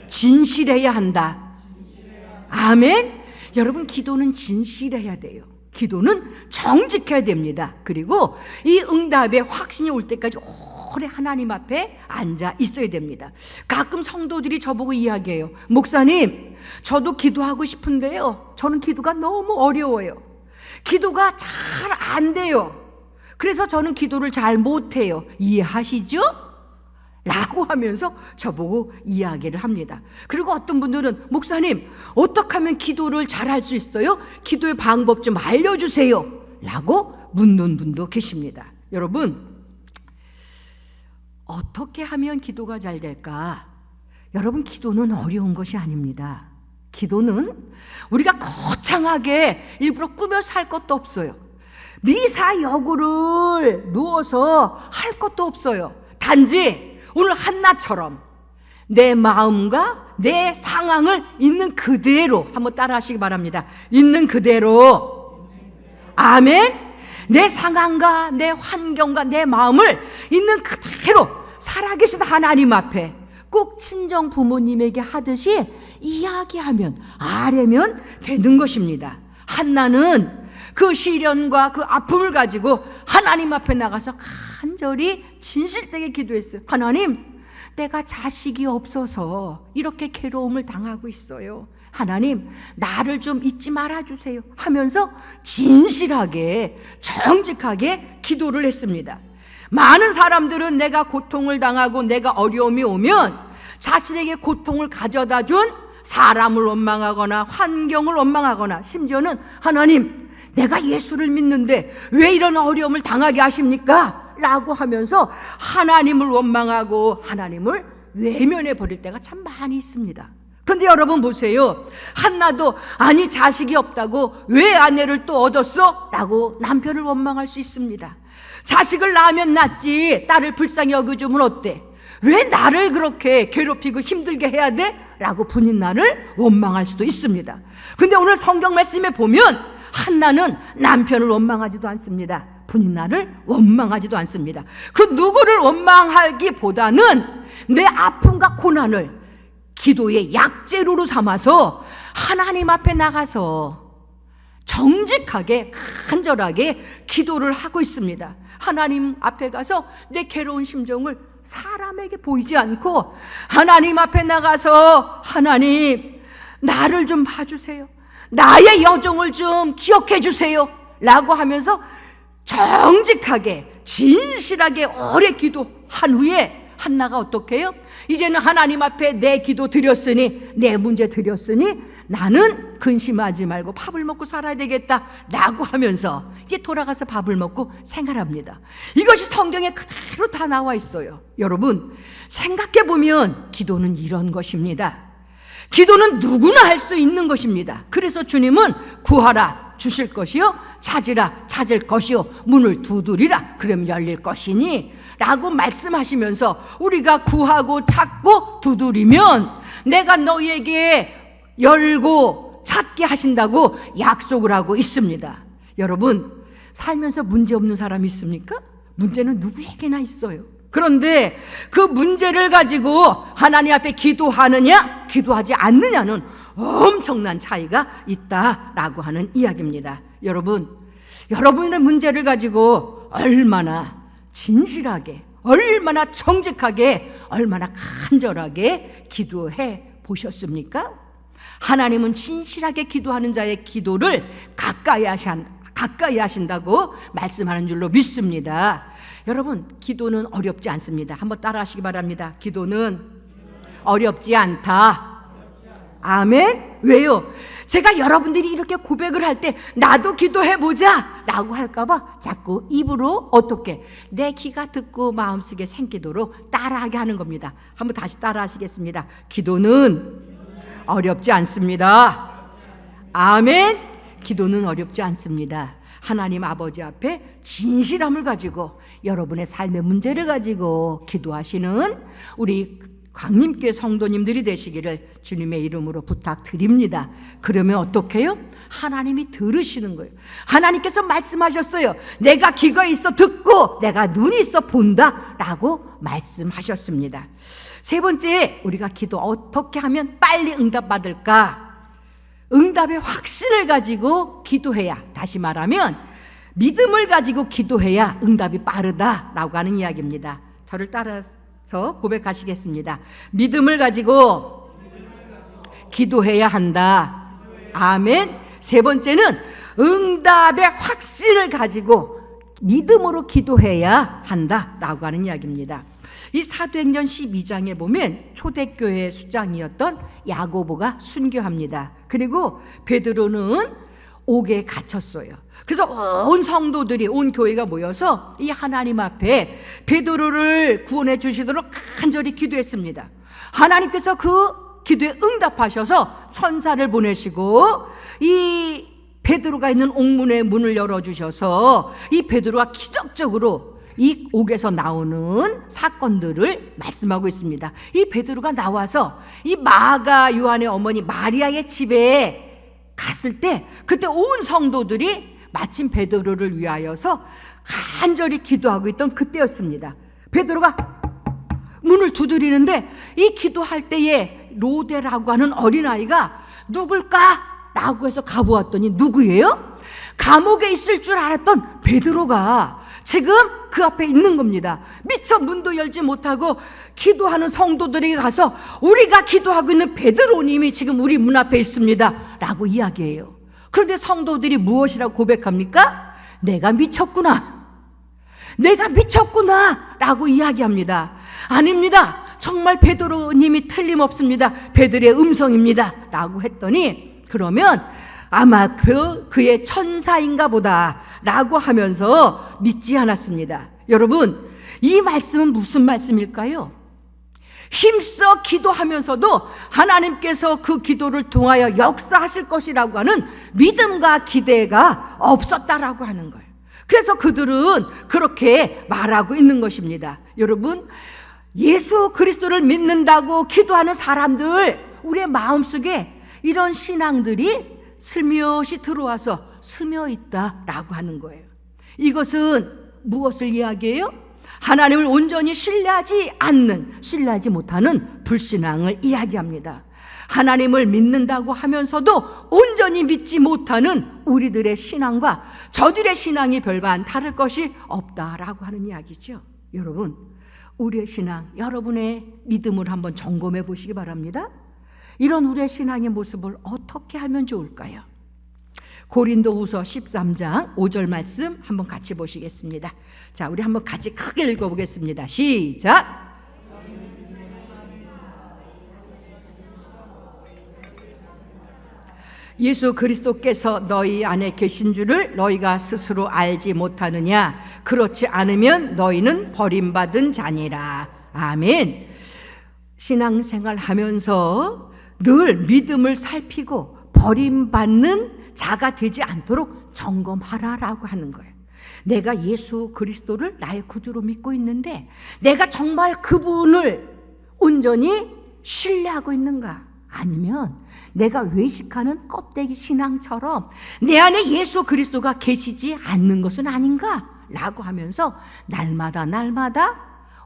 Speaker 1: 진실해야 한다. 아멘. 여러분, 기도는 진실해야 돼요. 기도는 정직해야 됩니다. 그리고 이 응답의 확신이 올 때까지 오래 하나님 앞에 앉아 있어야 됩니다. 가끔 성도들이 저보고 이야기해요. 목사님, 저도 기도하고 싶은데요, 저는 기도가 너무 어려워요. 기도가 잘 안 돼요. 그래서 저는 기도를 잘 못해요. 이해하시죠? 라고 하면서 저보고 이야기를 합니다. 그리고 어떤 분들은 목사님, 어떻게 하면 기도를 잘할 수 있어요? 기도의 방법 좀 알려주세요 라고 묻는 분도 계십니다. 여러분, 어떻게 하면 기도가 잘 될까? 여러분, 기도는 어려운 것이 아닙니다. 기도는 우리가 거창하게 일부러 꾸며 살 것도 없어요. 미사여구를 누워서 할 것도 없어요. 단지 오늘 한나처럼 내 마음과 내 상황을 있는 그대로 한번 따라 하시기 바랍니다. 있는 그대로. 아멘. 내 상황과 내 환경과 내 마음을 있는 그대로 살아계신 하나님 앞에 꼭 친정 부모님에게 하듯이 이야기하면 아뢰면 되는 것입니다. 한나는 그 시련과 그 아픔을 가지고 하나님 앞에 나가서 간절히 진실되게 기도했어요. 하나님, 내가 자식이 없어서 이렇게 괴로움을 당하고 있어요. 하나님, 나를 좀 잊지 말아주세요 하면서 진실하게 정직하게 기도를 했습니다. 많은 사람들은 내가 고통을 당하고 내가 어려움이 오면 자신에게 고통을 가져다 준 사람을 원망하거나 환경을 원망하거나 심지어는 하나님, 내가 예수를 믿는데 왜 이런 어려움을 당하게 하십니까? 라고 하면서 하나님을 원망하고 하나님을 외면해 버릴 때가 참 많이 있습니다. 그런데 여러분 보세요. 한나도 아니 자식이 없다고 왜 아내를 또 얻었어? 라고 남편을 원망할 수 있습니다. 자식을 낳으면 낫지 딸을 불쌍히 여겨주면 어때? 왜 나를 그렇게 괴롭히고 힘들게 해야 돼? 라고 부인나를 원망할 수도 있습니다. 그런데 오늘 성경 말씀에 보면 한나는 남편을 원망하지도 않습니다. 부인나를 원망하지도 않습니다. 그 누구를 원망하기보다는 내 아픔과 고난을 기도의 약재료로 삼아서 하나님 앞에 나가서 정직하게 간절하게 기도를 하고 있습니다. 하나님 앞에 가서 내 괴로운 심정을 사람에게 보이지 않고 하나님 앞에 나가서 하나님, 나를 좀 봐주세요. 나의 여정을 좀 기억해 주세요 라고 하면서 정직하게 진실하게 오래 기도한 후에 한나가 어떻게 해요? 이제는 하나님 앞에 내 기도 드렸으니, 내 문제 드렸으니 나는 근심하지 말고 밥을 먹고 살아야 되겠다 라고 하면서 이제 돌아가서 밥을 먹고 생활합니다. 이것이 성경에 그대로 다 나와 있어요. 여러분, 생각해보면 기도는 이런 것입니다. 기도는 누구나 할 수 있는 것입니다. 그래서 주님은 구하라 주실 것이요, 찾으라 찾을 것이요, 문을 두드리라 그럼 열릴 것이니 라고 말씀하시면서 우리가 구하고 찾고 두드리면 내가 너희에게 열고 찾게 하신다고 약속을 하고 있습니다. 여러분, 살면서 문제 없는 사람이 있습니까? 문제는 누구에게나 있어요. 그런데 그 문제를 가지고 하나님 앞에 기도하느냐 기도하지 않느냐는 엄청난 차이가 있다라고 하는 이야기입니다. 여러분, 여러분의 문제를 가지고 얼마나 진실하게, 얼마나 정직하게, 얼마나 간절하게 기도해 보셨습니까? 하나님은 진실하게 기도하는 자의 기도를 가까이 하신다고 말씀하는 줄로 믿습니다. 여러분, 기도는 어렵지 않습니다. 한번 따라 하시기 바랍니다. 기도는 어렵지 않다. 아멘. 왜요? 제가 여러분들이 이렇게 고백을 할 때 나도 기도해보자 라고 할까봐 자꾸 입으로 어떻게 내 귀가 듣고 마음속에 생기도록 따라하게 하는 겁니다. 한번 다시 따라 하시겠습니다. 기도는 어렵지 않습니다. 아멘. 기도는 어렵지 않습니다. 하나님 아버지 앞에 진실함을 가지고 여러분의 삶의 문제를 가지고 기도하시는 우리 광림교회 성도님들이 되시기를 주님의 이름으로 부탁드립니다. 그러면 어떻게 해요? 하나님이 들으시는 거예요. 하나님께서 말씀하셨어요. 내가 귀가 있어 듣고 내가 눈이 있어 본다 라고 말씀하셨습니다. 세 번째, 우리가 기도 어떻게 하면 빨리 응답받을까? 응답의 확신을 가지고 기도해야, 다시 말하면 믿음을 가지고 기도해야 응답이 빠르다라고 하는 이야기입니다. 저를 따라서 고백하시겠습니다. 믿음을 가지고 기도해야 한다. 아멘. 세 번째는 응답의 확신을 가지고 믿음으로 기도해야 한다라고 하는 이야기입니다. 이 사도행전 12장에 보면 초대교회 수장이었던 야고보가 순교합니다. 그리고 베드로는 옥에 갇혔어요. 그래서 온 성도들이, 온 교회가 모여서 이 하나님 앞에 베드로를 구원해 주시도록 간절히 기도했습니다. 하나님께서 그 기도에 응답하셔서 천사를 보내시고 이 베드로가 있는 옥문의 문을 열어주셔서 이 베드로가 기적적으로 이 옥에서 나오는 사건들을 말씀하고 있습니다. 이 베드로가 나와서 이 마가 요한의 어머니 마리아의 집에 갔을 때 그때 온 성도들이 마침 베드로를 위하여서 간절히 기도하고 있던 그때였습니다. 베드로가 문을 두드리는데 이 기도할 때에 로데라고 하는 어린아이가 누굴까? 라고 해서 가보았더니 누구예요? 감옥에 있을 줄 알았던 베드로가 지금 그 앞에 있는 겁니다. 미처 문도 열지 못하고 기도하는 성도들에게 가서 우리가 기도하고 있는 베드로님이 지금 우리 문 앞에 있습니다 라고 이야기해요. 그런데 성도들이 무엇이라고 고백합니까? 내가 미쳤구나, 내가 미쳤구나 라고 이야기합니다. 아닙니다, 정말 베드로님이 틀림없습니다, 베드로의 음성입니다 라고 했더니 그러면 아마 그의 천사인가 보다 라고 하면서 믿지 않았습니다. 여러분, 이 말씀은 무슨 말씀일까요? 힘써 기도하면서도 하나님께서 그 기도를 통하여 역사하실 것이라고 하는 믿음과 기대가 없었다라고 하는 거예요. 그래서 그들은 그렇게 말하고 있는 것입니다. 여러분, 예수 그리스도를 믿는다고 기도하는 사람들, 우리의 마음속에 이런 신앙들이 슬며시 들어와서 스며 있다라고 하는 거예요. 이것은 무엇을 이야기해요? 하나님을 온전히 신뢰하지 못하는 불신앙을 이야기합니다. 하나님을 믿는다고 하면서도 온전히 믿지 못하는 우리들의 신앙과 저들의 신앙이 별반 다를 것이 없다라고 하는 이야기죠. 여러분, 우리의 신앙, 여러분의 믿음을 한번 점검해 보시기 바랍니다. 이런 우리의 신앙의 모습을 어떻게 하면 좋을까요? 고린도후서 13장 5절 말씀 한번 같이 보시겠습니다. 자, 우리 한번 같이 크게 읽어보겠습니다. 시작. 예수 그리스도께서 너희 안에 계신 줄을 너희가 스스로 알지 못하느냐? 그렇지 않으면 너희는 버림받은 자니라. 아멘. 신앙생활 하면서 늘 믿음을 살피고 버림받는 자가 되지 않도록 점검하라라고 하는 거예요. 내가 예수 그리스도를 나의 구주로 믿고 있는데 내가 정말 그분을 온전히 신뢰하고 있는가? 아니면 내가 외식하는 껍데기 신앙처럼 내 안에 예수 그리스도가 계시지 않는 것은 아닌가? 라고 하면서 날마다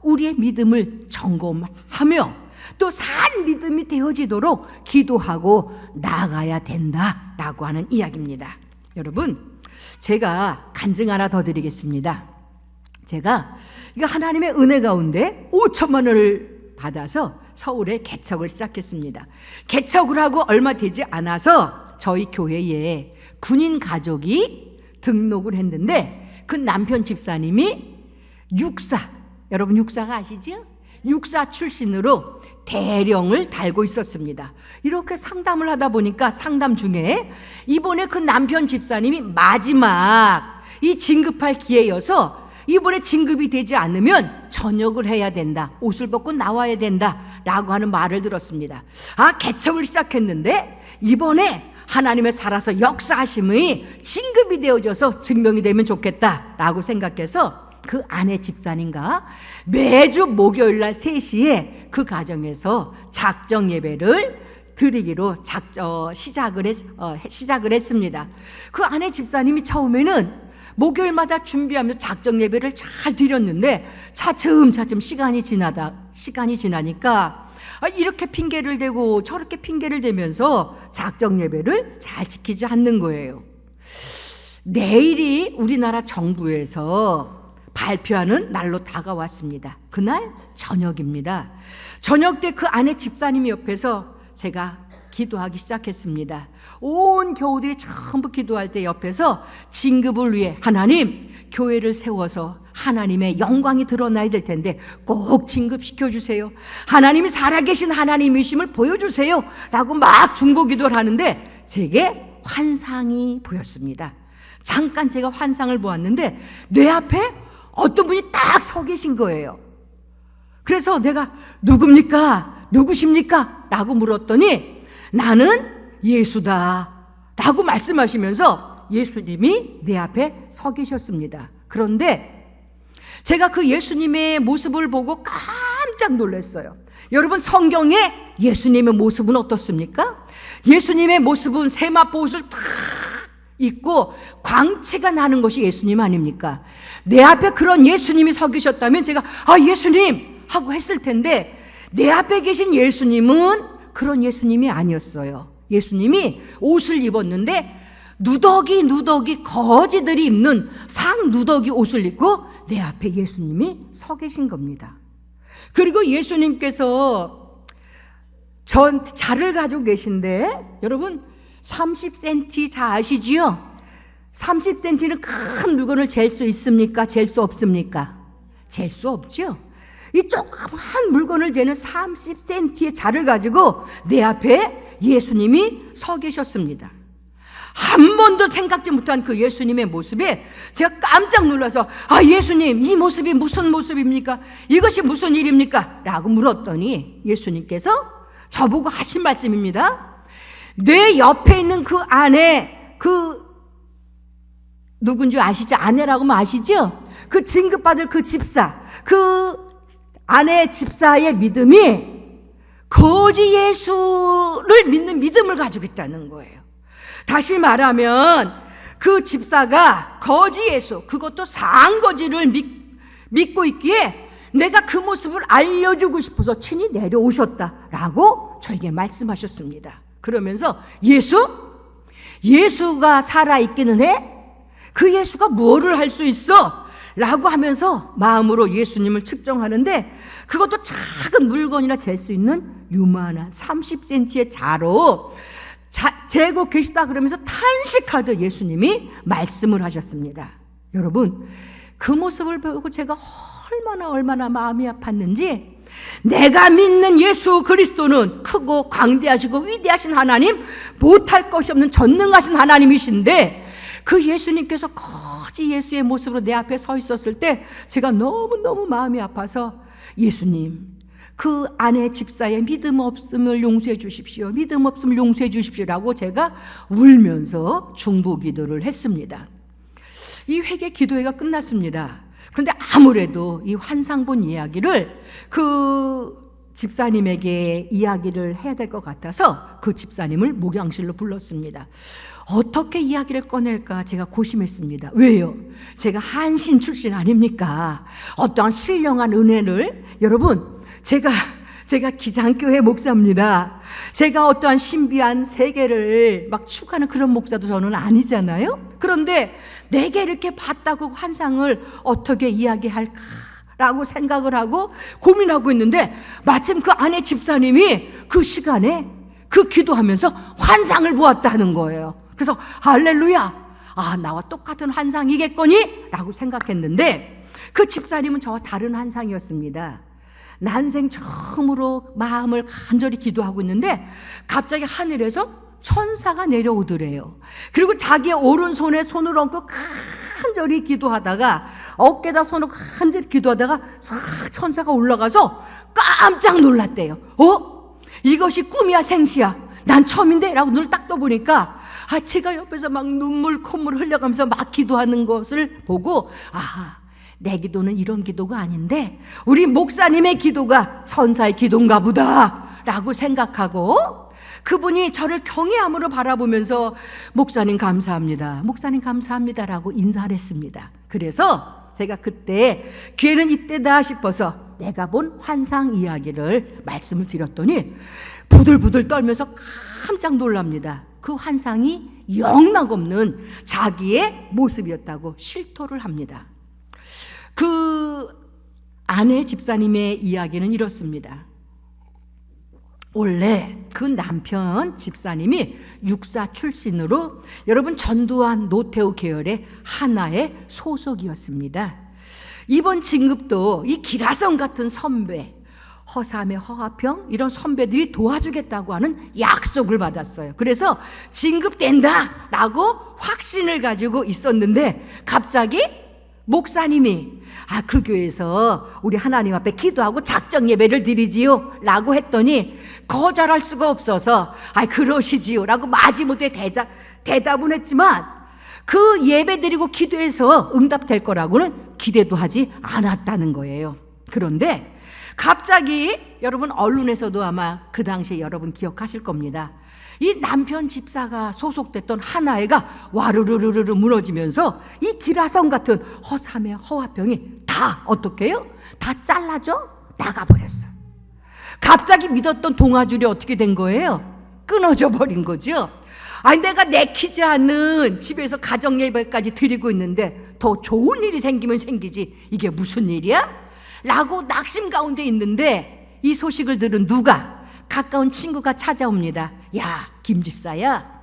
Speaker 1: 우리의 믿음을 점검하며 또 산 믿음이 되어지도록 기도하고 나아가야 된다라고 하는 이야기입니다. 여러분, 제가 간증 하나 더 드리겠습니다. 제가 그러니까 하나님의 은혜 가운데 5천만 원을 받아서 서울에 개척을 시작했습니다. 개척을 하고 얼마 되지 않아서 저희 교회에 군인 가족이 등록을 했는데 그 남편 집사님이 육사, 여러분 육사가 아시죠? 육사 출신으로 대령을 달고 있었습니다. 이렇게 상담을 하다 보니까 상담 중에 이번에 그 남편 집사님이 마지막 이 진급할 기회여서 이번에 진급이 되지 않으면 전역을 해야 된다, 옷을 벗고 나와야 된다 라고 하는 말을 들었습니다. 개척을 시작했는데 이번에 하나님의 살아서 역사하심이 진급이 되어져서 증명이 되면 좋겠다 라고 생각해서 그 아내 집사님과 매주 목요일날 3시에 그 가정에서 작정 예배를 드리기로 시작을 했습니다. 그 아내 집사님이 처음에는 목요일마다 준비하면서 작정 예배를 잘 드렸는데 차츰차츰 시간이 지나니까 이렇게 핑계를 대고 저렇게 핑계를 대면서 작정 예배를 잘 지키지 않는 거예요. 내일이 우리나라 정부에서 발표하는 날로 다가왔습니다. 그날 저녁입니다. 저녁 때 그 아내 집사님이 옆에서 제가 기도하기 시작했습니다. 온 교우들이 전부 기도할 때 옆에서 진급을 위해 하나님, 교회를 세워서 하나님의 영광이 드러나야 될 텐데 꼭 진급시켜 주세요. 하나님이 살아계신 하나님이심을 보여주세요 라고 막 중보기도를 하는데 제게 환상이 보였습니다. 잠깐 제가 환상을 보았는데 내 앞에 어떤 분이 딱 서 계신 거예요. 그래서 내가 누굽니까? 누구십니까? 라고 물었더니 나는 예수다 라고 말씀하시면서 예수님이 내 앞에 서 계셨습니다. 그런데 제가 그 예수님의 모습을 보고 깜짝 놀랐어요. 여러분, 성경에 예수님의 모습은 어떻습니까? 예수님의 모습은 세마포 옷을 탁 입고 광채가 나는 것이 예수님 아닙니까? 내 앞에 그런 예수님이 서 계셨다면 제가 예수님 하고 했을 텐데 내 앞에 계신 예수님은 그런 예수님이 아니었어요. 예수님이 옷을 입었는데 누더기 거지들이 입는 상누더기 옷을 입고 내 앞에 예수님이 서 계신 겁니다. 그리고 예수님께서 자를 가지고 계신데 여러분 30cm 다 아시지요? 30cm는 큰 물건을 잴 수 있습니까? 잴 수 없습니까? 잴 수 없죠. 이 조그만 물건을 재는 30cm의 자를 가지고 내 앞에 예수님이 서 계셨습니다. 한 번도 생각지 못한 그 예수님의 모습에 제가 깜짝 놀라서 예수님, 이 모습이 무슨 모습입니까? 이것이 무슨 일입니까? 라고 물었더니 예수님께서 저보고 하신 말씀입니다. 내 옆에 있는 그 아내, 누군지 아시죠? 아내라고 하면 아시죠? 그 진급받을 그 집사, 그 아내 집사의 믿음이 거지 예수를 믿는 믿음을 가지고 있다는 거예요. 다시 말하면 그 집사가 거지 예수, 그것도 상거지를 믿고 있기에 내가 그 모습을 알려주고 싶어서 친히 내려오셨다라고 저에게 말씀하셨습니다. 그러면서 예수가 살아있기는 해? 그 예수가 무엇을 할 수 있어? 라고 하면서 마음으로 예수님을 측정하는데 그것도 작은 물건이나 잴 수 있는 유만한 30cm의 자로 재고 계시다 그러면서 탄식하듯 예수님이 말씀을 하셨습니다. 여러분, 그 모습을 보고 제가 얼마나 마음이 아팠는지, 내가 믿는 예수 그리스도는 크고 광대하시고 위대하신 하나님, 못할 것이 없는 전능하신 하나님이신데 그 예수님께서 거지 예수의 모습으로 내 앞에 서 있었을 때 제가 너무너무 마음이 아파서 예수님, 그 아내 집사의 믿음 없음을 용서해 주십시오. 믿음 없음을 용서해 주십시오라고 제가 울면서 중보기도를 했습니다. 이 회개 기도회가 끝났습니다. 그런데 아무래도 이 환상 본 이야기를 그 집사님에게 이야기를 해야 될 것 같아서 그 집사님을 목양실로 불렀습니다. 어떻게 이야기를 꺼낼까 제가 고심했습니다. 왜요? 제가 한신 출신 아닙니까? 어떠한 신령한 은혜를, 여러분, 제가 기장교회 목사입니다. 제가 어떠한 신비한 세계를 막 추구하는 그런 목사도 저는 아니잖아요. 그런데 내게 이렇게 봤다고 환상을 어떻게 이야기할까? 라고 생각을 하고 고민하고 있는데 마침 그 아내 집사님이 그 시간에 그 기도하면서 환상을 보았다는 거예요. 그래서 할렐루야, 나와 똑같은 환상이겠거니? 라고 생각했는데 그 집사님은 저와 다른 환상이었습니다. 난생 처음으로 마음을 간절히 기도하고 있는데 갑자기 하늘에서 천사가 내려오더래요. 그리고 자기의 오른손에 손을 얹고 간절히 기도하다가 어깨에다 손을 간절히 기도하다가 싹 천사가 올라가서 깜짝 놀랐대요. 이것이 꿈이야 생시야? 난 처음인데? 라고 눈을 딱 떠보니까 제가 옆에서 막 눈물 콧물 흘려가면서 막 기도하는 것을 보고 내 기도는 이런 기도가 아닌데 우리 목사님의 기도가 천사의 기도인가 보다 라고 생각하고 그분이 저를 경외함으로 바라보면서 목사님 감사합니다, 목사님 감사합니다 라고 인사를 했습니다. 그래서 제가 그때 기회는 이때다 싶어서 내가 본 환상 이야기를 말씀을 드렸더니 부들부들 떨면서 깜짝 놀랍니다. 그 환상이 영락없는 자기의 모습이었다고 실토를 합니다. 그 아내 집사님의 이야기는 이렇습니다. 원래 그 남편 집사님이 육사 출신으로 여러분 전두환 노태우 계열의 하나의 소속이었습니다. 이번 진급도 이 기라성 같은 선배, 허삼의 허화평 이런 선배들이 도와주겠다고 하는 약속을 받았어요. 그래서 진급된다 라고 확신을 가지고 있었는데 갑자기 목사님이 그 교회에서 우리 하나님 앞에 기도하고 작정 예배를 드리지요 라고 했더니 거절할 수가 없어서 그러시지요 라고 마지못해 대답은 했지만 그 예배 드리고 기도해서 응답될 거라고는 기대도 하지 않았다는 거예요. 그런데 갑자기 여러분 언론에서도 아마 그 당시에 여러분 기억하실 겁니다. 이 남편 집사가 소속됐던 하나회가 와르르르르 무너지면서 이 기라성 같은 허삼의 허화병이 다 어떻게 해요? 다 잘라져 나가버렸어. 갑자기 믿었던 동아줄이 어떻게 된 거예요? 끊어져 버린 거죠. 내가 내키지 않는 집에서 가정 예배까지 드리고 있는데 더 좋은 일이 생기면 생기지 이게 무슨 일이야? 라고 낙심 가운데 있는데 이 소식을 들은 누가? 가까운 친구가 찾아옵니다. 야, 김 집사야,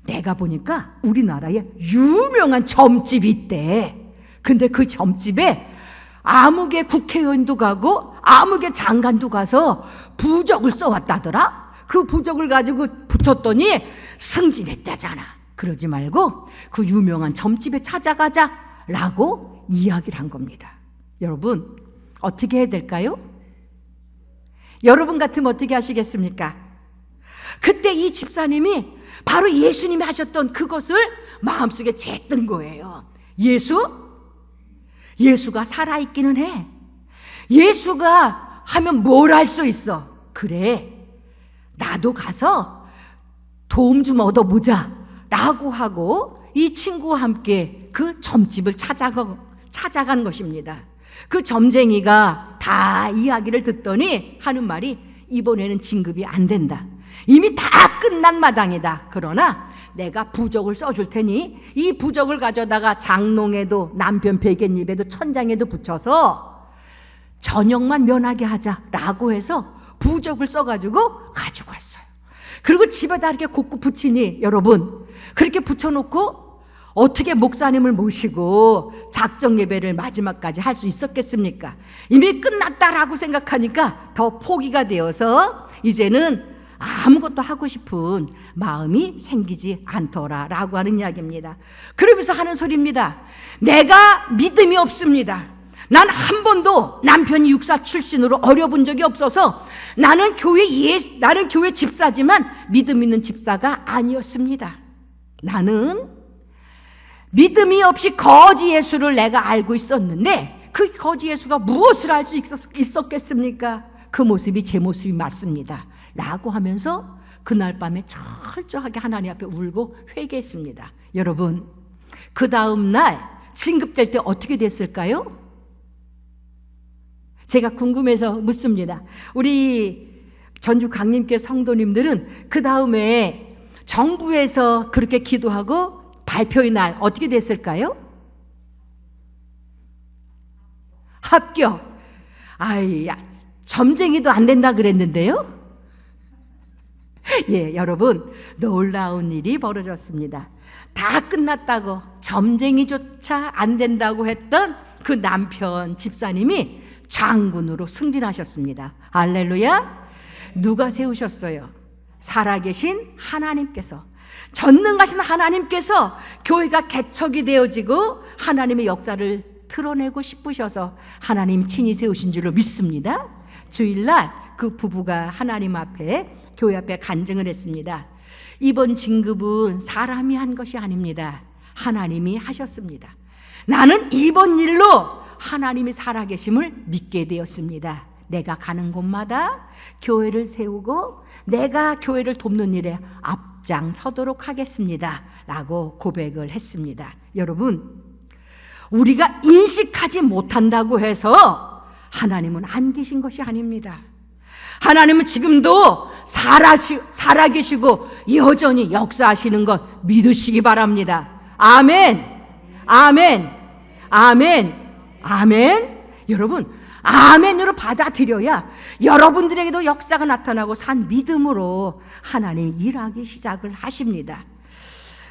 Speaker 1: 내가 보니까 우리나라에 유명한 점집이 있대. 근데 그 점집에 아무개 국회의원도 가고 아무개 장관도 가서 부적을 써왔다더라. 그 부적을 가지고 붙였더니 승진했다잖아. 그러지 말고 그 유명한 점집에 찾아가자 라고 이야기를 한 겁니다. 여러분 어떻게 해야 될까요? 여러분 같으면 어떻게 하시겠습니까? 그때 이 집사님이 바로 예수님이 하셨던 그것을 마음속에 쟀던 거예요. 예수가 살아있기는 해. 예수가 하면 뭘 할 수 있어. 그래, 나도 가서 도움 좀 얻어보자 라고 하고 이 친구와 함께 그 점집을 찾아간 것입니다. 그 점쟁이가 다 이야기를 듣더니 하는 말이 이번에는 진급이 안 된다. 이미 다 끝난 마당이다. 그러나 내가 부적을 써줄 테니 이 부적을 가져다가 장롱에도 남편 베갯잎에도 천장에도 붙여서 저녁만 면하게 하자라고 해서 부적을 써가지고 가지고 왔어요. 그리고 집에다 이렇게 곳곳 붙이니 여러분 그렇게 붙여놓고 어떻게 목사님을 모시고 작정 예배를 마지막까지 할 수 있었겠습니까? 이미 끝났다라고 생각하니까 더 포기가 되어서 이제는 아무것도 하고 싶은 마음이 생기지 않더라라고 하는 이야기입니다. 그러면서 하는 소리입니다. 내가 믿음이 없습니다. 난 한 번도 남편이 육사 출신으로 어려본 적이 없어서 나는 교회 집사지만 믿음 있는 집사가 아니었습니다. 나는 믿음이 없이 거지 예수를 내가 알고 있었는데 그 거지 예수가 무엇을 할 수 있었겠습니까? 그 모습이 제 모습이 맞습니다 라고 하면서 그날 밤에 철저하게 하나님 앞에 울고 회개했습니다. 여러분 그 다음 날 진급될 때 어떻게 됐을까요? 제가 궁금해서 묻습니다. 우리 전주 강림교 성도님들은 그 다음에 정부에서 그렇게 기도하고 발표의 날 어떻게 됐을까요? 합격. 아이야, 점쟁이도 안 된다 그랬는데요. 예, 여러분, 놀라운 일이 벌어졌습니다. 다 끝났다고 점쟁이조차 안 된다고 했던 그 남편 집사님이 장군으로 승진하셨습니다. 할렐루야. 누가 세우셨어요? 살아계신 하나님께서, 전능하신 하나님께서 교회가 개척이 되어지고 하나님의 역사를 드러내고 싶으셔서 하나님 친히 세우신 줄로 믿습니다. 주일날 그 부부가 하나님 앞에, 교회 앞에 간증을 했습니다. 이번 진급은 사람이 한 것이 아닙니다. 하나님이 하셨습니다. 나는 이번 일로 하나님이 살아계심을 믿게 되었습니다. 내가 가는 곳마다 교회를 세우고 내가 교회를 돕는 일에 앞장서도록 하겠습니다 라고 고백을 했습니다. 여러분, 우리가 인식하지 못한다고 해서 하나님은 안 계신 것이 아닙니다. 하나님은 지금도 살아계시고 여전히 역사하시는 것 믿으시기 바랍니다. 아멘, 아멘, 아멘, 아멘. 여러분, 아멘으로 받아들여야 여러분들에게도 역사가 나타나고 산 믿음으로 하나님 일하기 시작을 하십니다.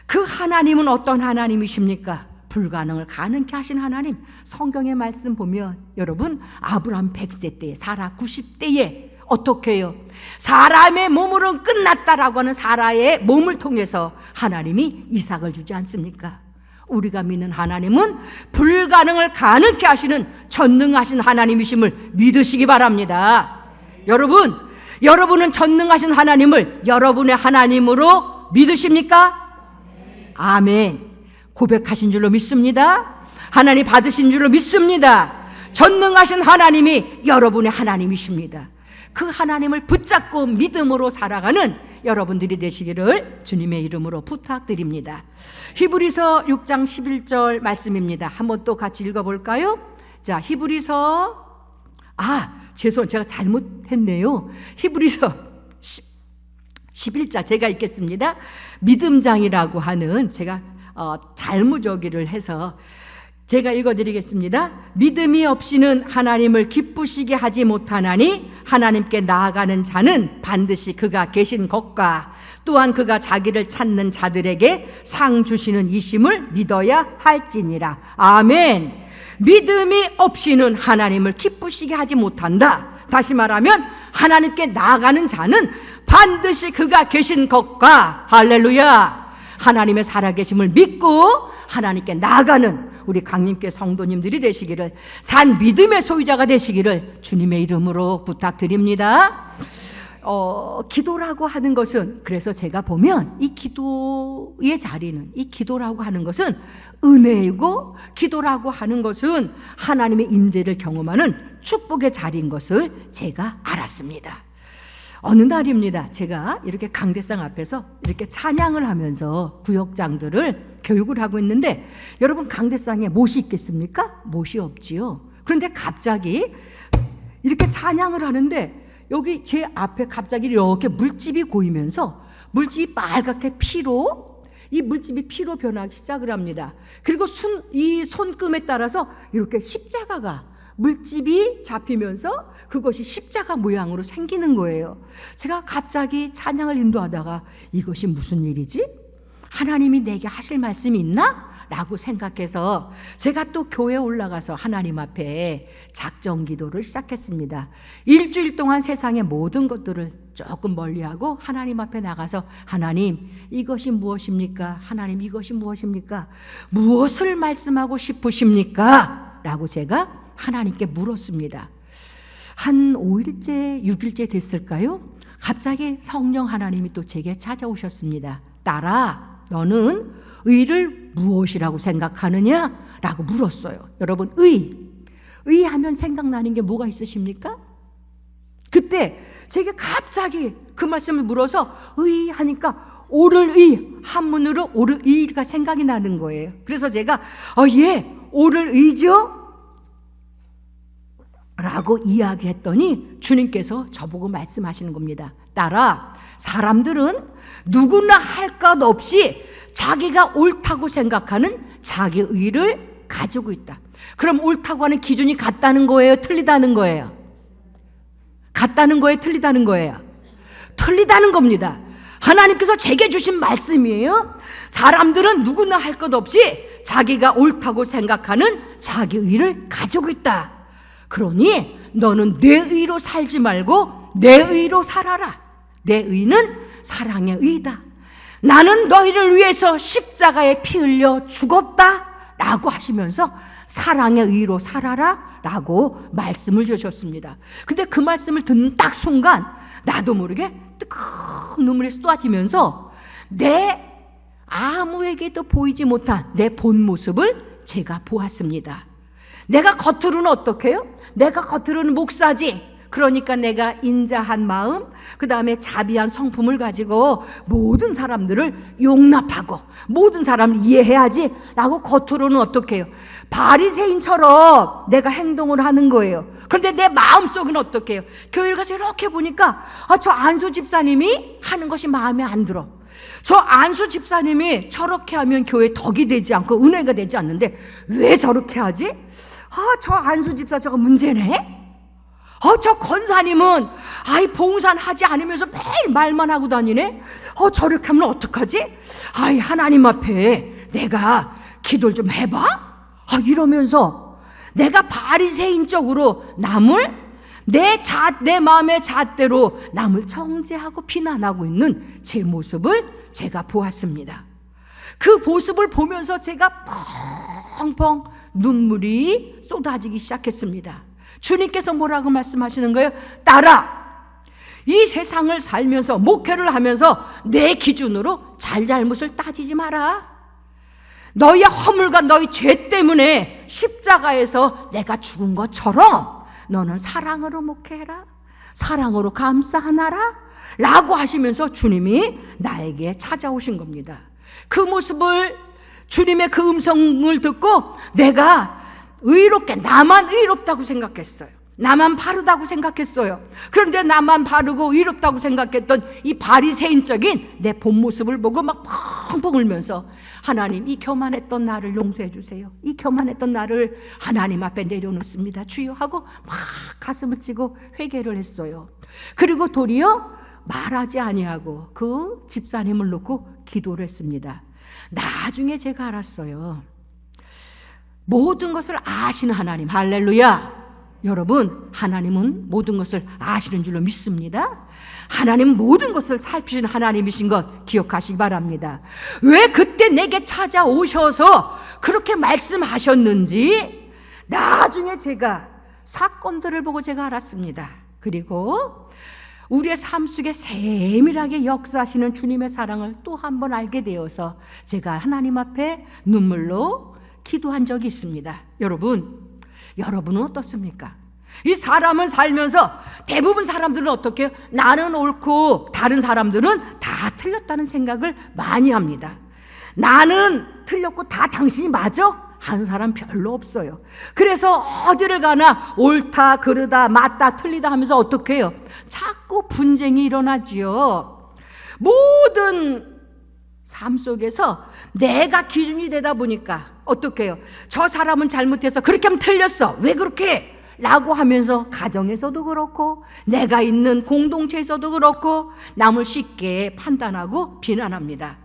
Speaker 1: 그 하나님은 어떤 하나님이십니까? 불가능을 가능케 하신 하나님. 성경의 말씀 보면 여러분, 아브라함 100세 때에, 사라 90대에 어떻게 해요? 사람의 몸으로는 끝났다라고 하는 사라의 몸을 통해서 하나님이 이삭을 주지 않습니까? 우리가 믿는 하나님은 불가능을 가능케 하시는 전능하신 하나님이심을 믿으시기 바랍니다. 여러분은 전능하신 하나님을 여러분의 하나님으로 믿으십니까? 아멘. 고백하신 줄로 믿습니다. 하나님 받으신 줄로 믿습니다. 전능하신 하나님이 여러분의 하나님이십니다. 그 하나님을 붙잡고 믿음으로 살아가는 여러분들이 되시기를 주님의 이름으로 부탁드립니다. 히브리서 6장 11절 말씀입니다. 한번 또 같이 읽어볼까요? 자, 히브리서, 제가 잘못했네요. 히브리서 11장 제가 읽겠습니다. 믿음장이라고 하는, 제가 잘못 여기를 해서 제가 읽어드리겠습니다. 믿음이 없이는 하나님을 기쁘시게 하지 못하나니 하나님께 나아가는 자는 반드시 그가 계신 것과 또한 그가 자기를 찾는 자들에게 상 주시는 이심을 믿어야 할지니라. 아멘. 믿음이 없이는 하나님을 기쁘시게 하지 못한다. 다시 말하면 하나님께 나아가는 자는 반드시 그가 계신 것과, 할렐루야, 하나님의 살아계심을 믿고 하나님께 나아가는 우리 강림교회 성도님들이 되시기를, 산 믿음의 소유자가 되시기를 주님의 이름으로 부탁드립니다. 기도라고 하는 것은, 그래서 제가 보면 이 기도의 자리는, 이 기도라고 하는 것은 은혜이고, 기도라고 하는 것은 하나님의 임재를 경험하는 축복의 자리인 것을 제가 알았습니다. 어느 날입니다. 제가 이렇게 강대상 앞에서 이렇게 찬양을 하면서 구역장들을 교육을 하고 있는데, 여러분, 강대상에 못이 있겠습니까? 못이 없지요. 그런데 갑자기 이렇게 찬양을 하는데 여기 제 앞에 갑자기 이렇게 물집이 고이면서 물집이 빨갛게 피로, 이 물집이 피로 변하기 시작을 합니다. 그리고 이 손금에 따라서 이렇게 십자가가, 물집이 잡히면서 그것이 십자가 모양으로 생기는 거예요. 제가 갑자기 찬양을 인도하다가 이것이 무슨 일이지? 하나님이 내게 하실 말씀이 있나? 라고 생각해서 제가 또 교회에 올라가서 하나님 앞에 작정 기도를 시작했습니다. 일주일 동안 세상의 모든 것들을 조금 멀리하고 하나님 앞에 나가서, 하나님, 이것이 무엇입니까? 하나님, 이것이 무엇입니까? 무엇을 말씀하고 싶으십니까? 라고 제가 하나님께 물었습니다. 한 5일째, 6일째 됐을까요? 갑자기 성령 하나님이 또 제게 찾아오셨습니다. 딸아, 너는 의를 무엇이라고 생각하느냐? 라고 물었어요. 여러분, 의하면 생각나는 게 뭐가 있으십니까? 그때 제게 갑자기 그 말씀을 물어서 의하니까 오를 의, 한문으로 오를 의가 생각이 나는 거예요. 그래서 제가 예, 오를 의죠? 라고 이야기했더니 주님께서 저보고 말씀하시는 겁니다. 딸아, 사람들은 누구나 할 것 없이 자기가 옳다고 생각하는 자기 의를 가지고 있다. 그럼 옳다고 하는 기준이 같다는 거예요? 틀리다는 거예요? 같다는 거예요? 틀리다는 거예요? 틀리다는 겁니다. 하나님께서 제게 주신 말씀이에요. 사람들은 누구나 할 것 없이 자기가 옳다고 생각하는 자기 의를 가지고 있다. 그러니 너는 내 의로 살지 말고 내 의로 살아라. 내 의는 사랑의 의다. 나는 너희를 위해서 십자가에 피 흘려 죽었다 라고 하시면서 사랑의 의로 살아라 라고 말씀을 주셨습니다. 근데 그 말씀을 듣는 딱 순간 나도 모르게 뜨거운 눈물이 쏟아지면서 내 아무에게도 보이지 못한 내 본 모습을 제가 보았습니다. 내가 겉으로는 어떻게 해요? 내가 겉으로는 목사지. 그러니까 내가 인자한 마음, 그 다음에 자비한 성품을 가지고 모든 사람들을 용납하고 모든 사람을 이해해야지 라고 겉으로는 어떻게 해요? 바리새인처럼 내가 행동을 하는 거예요. 그런데 내 마음속은 어떻게 해요? 교회를 가서 이렇게 보니까 저 안수 집사님이 하는 것이 마음에 안 들어. 저 안수 집사님이 저렇게 하면 교회 덕이 되지 않고 은혜가 되지 않는데 왜 저렇게 하지? 저 안수 집사 저거 문제네? 저 권사님은 봉산 하지 않으면서 매일 말만 하고 다니네? 저렇게 하면 어떡하지? 하나님 앞에 내가 기도를 좀 해봐? 이러면서 내가 바리새인적으로 남을 내 마음의 잣대로 남을 정죄하고 비난하고 있는 제 모습을 제가 보았습니다. 그 모습을 보면서 제가 펑펑 눈물이 쏟아지기 시작했습니다. 주님께서 뭐라고 말씀하시는 거예요? 딸아, 이 세상을 살면서 목회를 하면서 내 기준으로 잘잘못을 따지지 마라. 너희의 허물과 너희 죄 때문에 십자가에서 내가 죽은 것처럼 너는 사랑으로 목회해라. 사랑으로 감사하나라 라고 하시면서 주님이 나에게 찾아오신 겁니다. 그 모습을, 주님의 그 음성을 듣고 내가 의롭게, 나만 의롭다고 생각했어요. 나만 바르다고 생각했어요. 그런데 나만 바르고 의롭다고 생각했던 이 바리새인적인 내 본 모습을 보고 막 펑펑 울면서 하나님, 이 교만했던 나를 용서해 주세요. 이 교만했던 나를 하나님 앞에 내려놓습니다. 주여 하고 막 가슴을 치고 회개를 했어요. 그리고 도리어 말하지 아니하고 그 집사님을 놓고 기도를 했습니다. 나중에 제가 알았어요. 모든 것을 아시는 하나님, 할렐루야. 여러분, 하나님은 모든 것을 아시는 줄로 믿습니다. 하나님은 모든 것을 살피시는 하나님이신 것 기억하시기 바랍니다. 왜 그때 내게 찾아오셔서 그렇게 말씀하셨는지 나중에 제가 사건들을 보고 제가 알았습니다. 그리고 우리의 삶 속에 세밀하게 역사하시는 주님의 사랑을 또 한 번 알게 되어서 제가 하나님 앞에 눈물로 기도한 적이 있습니다. 여러분은 어떻습니까? 이 사람은 살면서 대부분 사람들은 어떻게 해요? 나는 옳고 다른 사람들은 다 틀렸다는 생각을 많이 합니다. 나는 틀렸고 다 당신이 맞아? 하는 사람 별로 없어요. 그래서 어디를 가나 옳다, 그르다, 맞다, 틀리다 하면서 어떻게 해요? 자꾸 분쟁이 일어나지요. 모든 삶 속에서 내가 기준이 되다 보니까 어떻게 해요? 저 사람은 잘못해서 그렇게 하면 틀렸어. 왜 그렇게 해? 라고 하면서 가정에서도 그렇고 내가 있는 공동체에서도 그렇고 남을 쉽게 판단하고 비난합니다.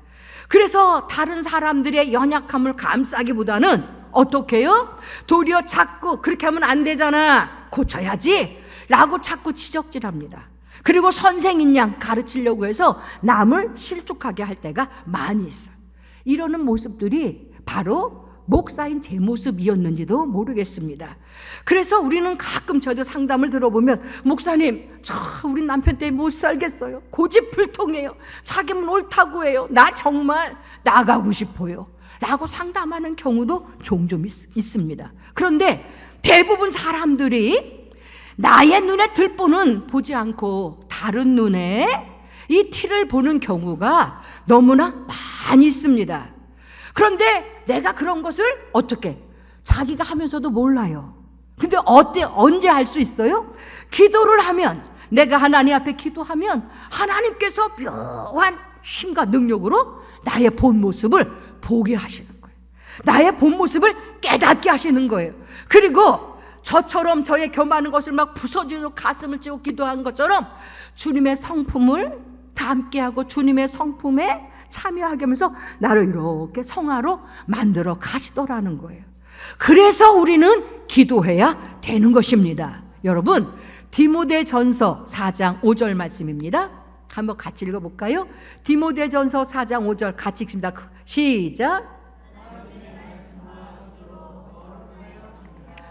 Speaker 1: 그래서 다른 사람들의 연약함을 감싸기보다는 어떻게 해요? 도리어 자꾸 그렇게 하면 안 되잖아, 고쳐야지 라고 자꾸 지적질합니다. 그리고 선생인 양 가르치려고 해서 남을 실족하게 할 때가 많이 있어요. 이러는 모습들이 바로 목사인 제 모습이었는지도 모르겠습니다. 그래서 우리는 가끔 저도 상담을 들어보면 목사님, 우리 남편 때문에 못 살겠어요. 고집불통해요. 자기는 옳다고 해요. 나 정말 나가고 싶어요. 라고 상담하는 경우도 종종 있습니다. 그런데 대부분 사람들이 나의 눈에 들보는 보지 않고 다른 눈에 이 티를 보는 경우가 너무나 많이 있습니다. 그런데 내가 그런 것을 어떻게 자기가 하면서도 몰라요. 근데 언제 할 수 있어요? 기도를 하면, 내가 하나님 앞에 기도하면 하나님께서 묘한 힘과 능력으로 나의 본 모습을 보게 하시는 거예요. 나의 본 모습을 깨닫게 하시는 거예요. 그리고 저처럼 저의 교만한 것을 막 부서지고 가슴을 찌고 기도한 것처럼 주님의 성품을 담게하고 주님의 성품에 참여하게 하면서 나를 이렇게 성화로 만들어 가시더라는 거예요. 그래서 우리는 기도해야 되는 것입니다. 여러분, 디모데전서 4장 5절 말씀입니다. 한번 같이 읽어볼까요? 디모데전서 4장 5절 같이 읽습니다. 시작.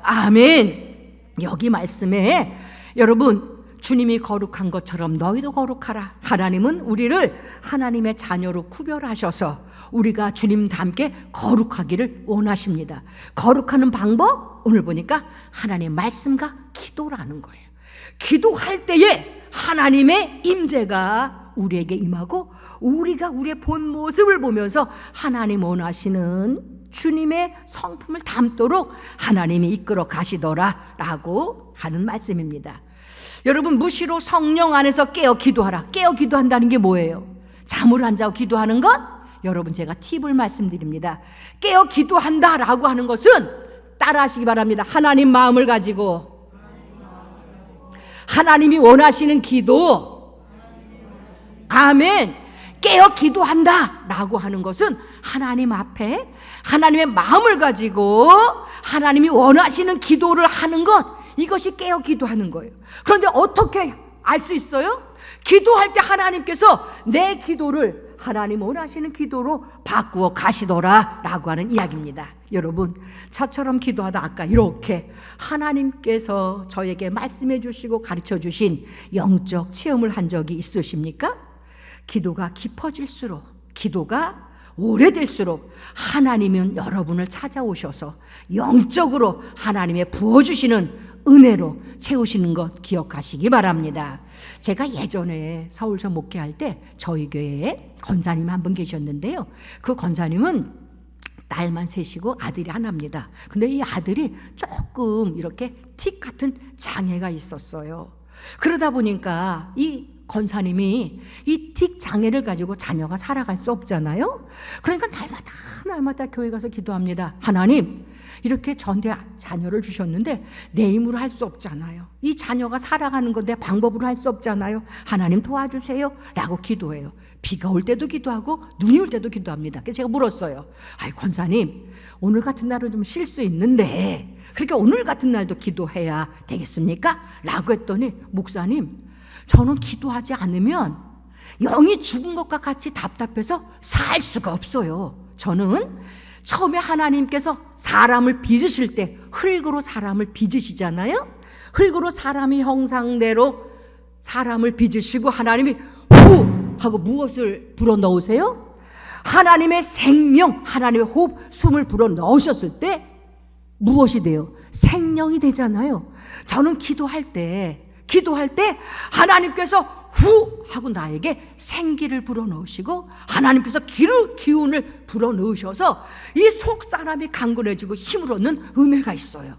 Speaker 1: 아멘. 여기 말씀에 여러분, 주님이 거룩한 것처럼 너희도 거룩하라. 하나님은 우리를 하나님의 자녀로 구별하셔서 우리가 주님과 함께 거룩하기를 원하십니다. 거룩하는 방법, 오늘 보니까 하나님의 말씀과 기도라는 거예요. 기도할 때에 하나님의 임재가 우리에게 임하고 우리가 우리의 본 모습을 보면서 하나님 원하시는 주님의 성품을 담도록 하나님이 이끌어 가시더라 라고 하는 말씀입니다. 여러분, 무시로 성령 안에서 깨어 기도하라. 깨어 기도한다는 게 뭐예요? 잠을 안 자고 기도하는 것? 여러분, 제가 팁을 말씀드립니다. 깨어 기도한다라고 하는 것은 따라 하시기 바랍니다. 하나님 마음을 가지고 하나님이 원하시는 기도, 아멘. 깨어 기도한다라고 하는 것은 하나님 앞에 하나님의 마음을 가지고 하나님이 원하시는 기도를 하는 것, 이것이 깨어 기도하는 거예요. 그런데 어떻게 알 수 있어요? 기도할 때 하나님께서 내 기도를 하나님 원하시는 기도로 바꾸어 가시더라 라고 하는 이야기입니다. 여러분, 저처럼 기도하다 아까 이렇게 하나님께서 저에게 말씀해 주시고 가르쳐 주신 영적 체험을 한 적이 있으십니까? 기도가 깊어질수록, 기도가 오래될수록 하나님은 여러분을 찾아오셔서 영적으로 하나님의 부어주시는 은혜로 채우시는 것 기억하시기 바랍니다. 제가 예전에 서울서 목회할 때 저희 교회에 권사님 한 분 계셨는데요. 그 권사님은 딸만 셋이고 아들이 하나입니다. 근데 이 아들이 조금 이렇게 틱 같은 장애가 있었어요. 그러다 보니까 이 권사님이 이 틱 장애를 가지고 자녀가 살아갈 수 없잖아요. 그러니까 날마다 교회 가서 기도합니다. 하나님, 이렇게 전대 자녀를 주셨는데 내 힘으로 할 수 없잖아요. 이 자녀가 살아가는 건 내 방법으로 할 수 없잖아요. 하나님 도와주세요 라고 기도해요. 비가 올 때도 기도하고 눈이 올 때도 기도합니다. 그래서 제가 물었어요. 아이, 권사님, 오늘 같은 날은 좀 쉴 수 있는데 그러니까 오늘 같은 날도 기도해야 되겠습니까? 라고 했더니, 목사님, 저는 기도하지 않으면 영이 죽은 것과 같이 답답해서 살 수가 없어요. 저는 처음에 하나님께서 사람을 빚으실 때 흙으로 사람을 빚으시잖아요. 흙으로 사람이 형상대로 사람을 빚으시고 하나님이 후 하고 무엇을 불어넣으세요? 하나님의 생명, 하나님의 호흡, 숨을 불어넣으셨을 때 무엇이 돼요? 생명이 되잖아요. 저는 기도할 때 하나님께서 후 하고 나에게 생기를 불어넣으시고 하나님께서 기운을 불어넣으셔서 이 속사람이 강건해지고 힘을 얻는 은혜가 있어요.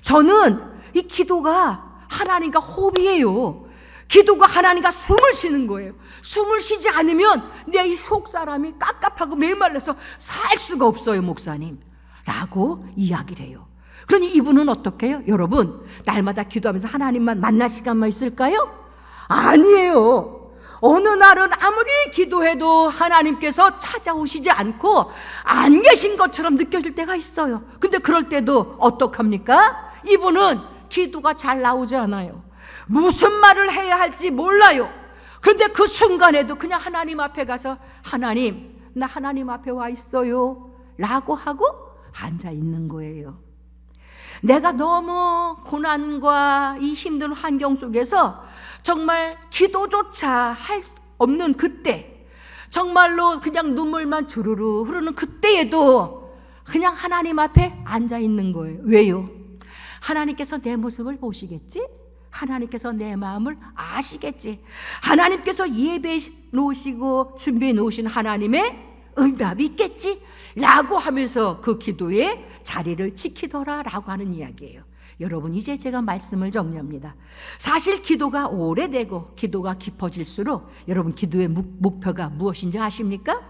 Speaker 1: 저는 이 기도가 하나님과 호흡이에요. 기도가 하나님과 숨을 쉬는 거예요. 숨을 쉬지 않으면 내 이 속사람이 깝깝하고 메말라서 살 수가 없어요, 목사님 라고 이야기를 해요. 그러니 이분은 어떻게 해요? 여러분, 날마다 기도하면서 하나님만 만날 시간만 있을까요? 아니에요. 어느 날은 아무리 기도해도 하나님께서 찾아오시지 않고 안 계신 것처럼 느껴질 때가 있어요. 근데 그럴 때도 어떡합니까? 이분은 기도가 잘 나오지 않아요. 무슨 말을 해야 할지 몰라요. 그런데 그 순간에도 그냥 하나님 앞에 가서 하나님, 나 하나님 앞에 와 있어요 라고 하고 앉아 있는 거예요. 내가 너무 고난과 이 힘든 환경 속에서 정말 기도조차 할 수 없는 그때, 정말로 그냥 눈물만 주르르 흐르는 그때에도 그냥 하나님 앞에 앉아 있는 거예요. 왜요? 하나님께서 내 모습을 보시겠지? 하나님께서 내 마음을 아시겠지? 하나님께서 예배해 놓으시고 준비해 놓으신 하나님의 응답이 있겠지? 라고 하면서 그 기도에 자리를 지키더라 라고 하는 이야기예요. 여러분, 이제 제가 말씀을 정리합니다. 사실 기도가 오래되고 기도가 깊어질수록 여러분, 기도의 목표가 무엇인지 아십니까?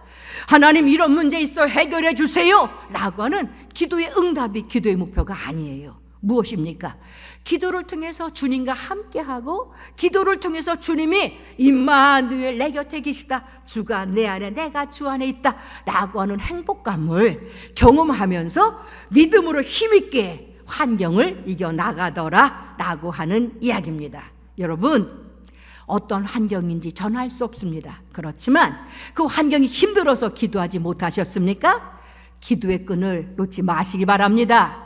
Speaker 1: 하나님, 이런 문제 있어 해결해 주세요 라고 하는 기도의 응답이 기도의 목표가 아니에요. 무엇입니까? 기도를 통해서 주님과 함께하고, 기도를 통해서 주님이 임마누엘 내 곁에 계시다, 주가 내 안에 내가 주 안에 있다 라고 하는 행복감을 경험하면서 믿음으로 힘있게 환경을 이겨나가더라 라고 하는 이야기입니다. 여러분, 어떤 환경인지 전할 수 없습니다. 그렇지만 그 환경이 힘들어서 기도하지 못하셨습니까? 기도의 끈을 놓지 마시기 바랍니다.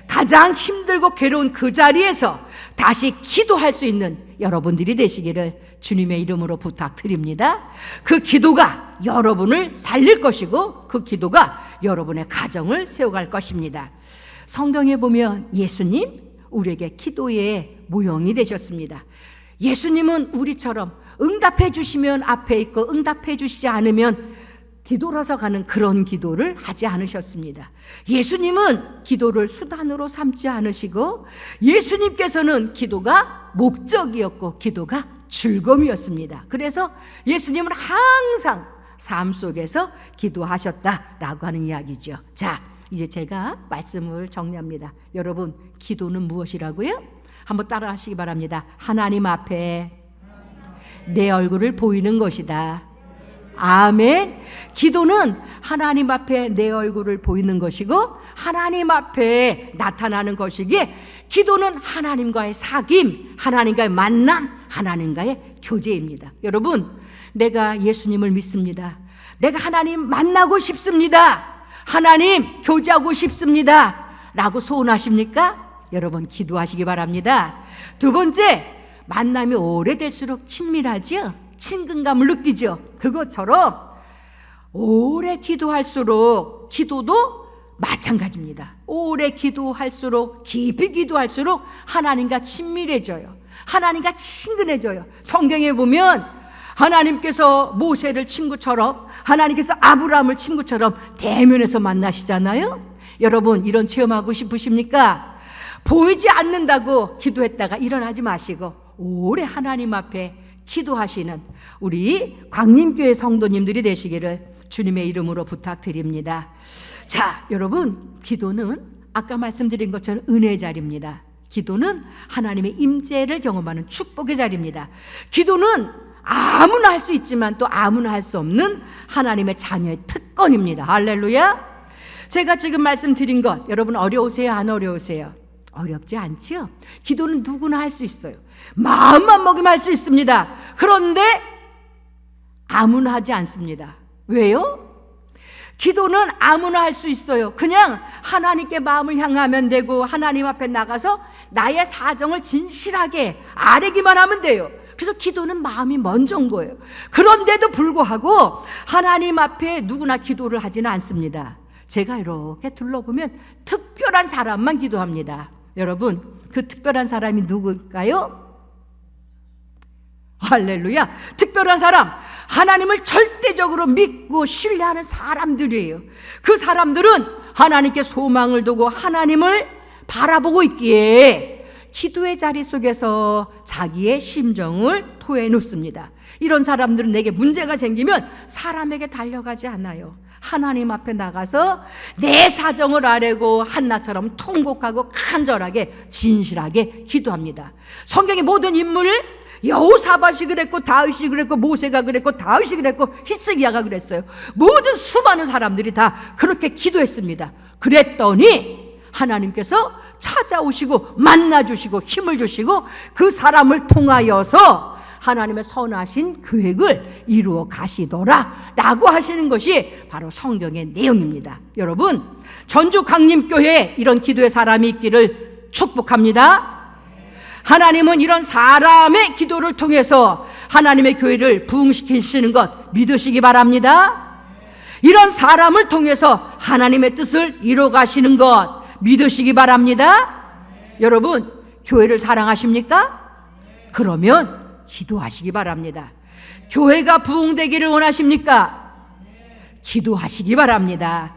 Speaker 1: 가장 힘들고 괴로운 그 자리에서 다시 기도할 수 있는 여러분들이 되시기를 주님의 이름으로 부탁드립니다. 그 기도가 여러분을 살릴 것이고, 그 기도가 여러분의 가정을 세워갈 것입니다. 성경에 보면 예수님, 우리에게 기도의 모형이 되셨습니다. 예수님은 우리처럼 응답해 주시면 앞에 있고 응답해 주시지 않으면 뒤돌아서 가는 그런 기도를 하지 않으셨습니다. 예수님은 기도를 수단으로 삼지 않으시고, 예수님께서는 기도가 목적이었고 기도가 즐거움이었습니다. 그래서 예수님은 항상 삶 속에서 기도하셨다라고 하는 이야기죠. 자, 이제 제가 말씀을 정리합니다. 여러분, 기도는 무엇이라고요? 한번 따라 하시기 바랍니다. 하나님 앞에 내 얼굴을 보이는 것이다. 아멘. 기도는 하나님 앞에 내 얼굴을 보이는 것이고 하나님 앞에 나타나는 것이기에, 기도는 하나님과의 사귐, 하나님과의 만남, 하나님과의 교제입니다. 여러분, 내가 예수님을 믿습니다. 내가 하나님 만나고 싶습니다. 하나님 교제하고 싶습니다 라고 소원하십니까? 여러분, 기도하시기 바랍니다. 두 번째, 만남이 오래될수록 친밀하죠? 친근감을 느끼죠? 그것처럼 오래 기도할수록 기도도 마찬가지입니다. 오래 기도할수록, 깊이 기도할수록 하나님과 친밀해져요. 하나님과 친근해져요. 성경에 보면 하나님께서 모세를 친구처럼, 하나님께서 아브라함을 친구처럼 대면에서 만나시잖아요. 여러분, 이런 체험하고 싶으십니까? 보이지 않는다고 기도했다가 일어나지 마시고 오래 하나님 앞에 기도하시는 우리 광림교회 성도님들이 되시기를 주님의 이름으로 부탁드립니다. 자, 여러분, 기도는 아까 말씀드린 것처럼 은혜의 자리입니다. 기도는 하나님의 임재를 경험하는 축복의 자리입니다. 기도는 아무나 할 수 있지만 또 아무나 할 수 없는 하나님의 자녀의 특권입니다. 할렐루야. 제가 지금 말씀드린 것 여러분 어려우세요? 안 어려우세요? 어렵지 않죠? 기도는 누구나 할 수 있어요. 마음만 먹으면 할 수 있습니다. 그런데 아무나 하지 않습니다. 왜요? 기도는 아무나 할 수 있어요. 그냥 하나님께 마음을 향하면 되고 하나님 앞에 나가서 나의 사정을 진실하게 아뢰기만 하면 돼요. 그래서 기도는 마음이 먼저인 거예요. 그런데도 불구하고 하나님 앞에 누구나 기도를 하지는 않습니다. 제가 이렇게 둘러보면 특별한 사람만 기도합니다. 여러분, 그 특별한 사람이 누굴까요? 할렐루야. 특별한 사람, 하나님을 절대적으로 믿고 신뢰하는 사람들이에요. 그 사람들은 하나님께 소망을 두고 하나님을 바라보고 있기에 기도의 자리 속에서 자기의 심정을 토해 놓습니다. 이런 사람들은 내게 문제가 생기면 사람에게 달려가지 않아요. 하나님 앞에 나가서 내 사정을 아뢰고 한나처럼 통곡하고 간절하게 진실하게 기도합니다. 성경의 모든 인물을 여호사밧이 그랬고 다윗이 그랬고 모세가 그랬고 다윗이 그랬고 히스기야가 그랬어요. 모든 수많은 사람들이 다 그렇게 기도했습니다. 그랬더니 하나님께서 찾아오시고 만나주시고 힘을 주시고 그 사람을 통하여서 하나님의 선하신 계획을 이루어 가시더라 라고 하시는 것이 바로 성경의 내용입니다. 여러분, 전주 강림교회에 이런 기도의 사람이 있기를 축복합니다. 하나님은 이런 사람의 기도를 통해서 하나님의 교회를 부흥시키시는 것 믿으시기 바랍니다. 이런 사람을 통해서 하나님의 뜻을 이루어 가시는 것 믿으시기 바랍니다. 여러분, 교회를 사랑하십니까? 그러면 기도하시기 바랍니다. 교회가 부흥되기를 원하십니까? 기도하시기 바랍니다.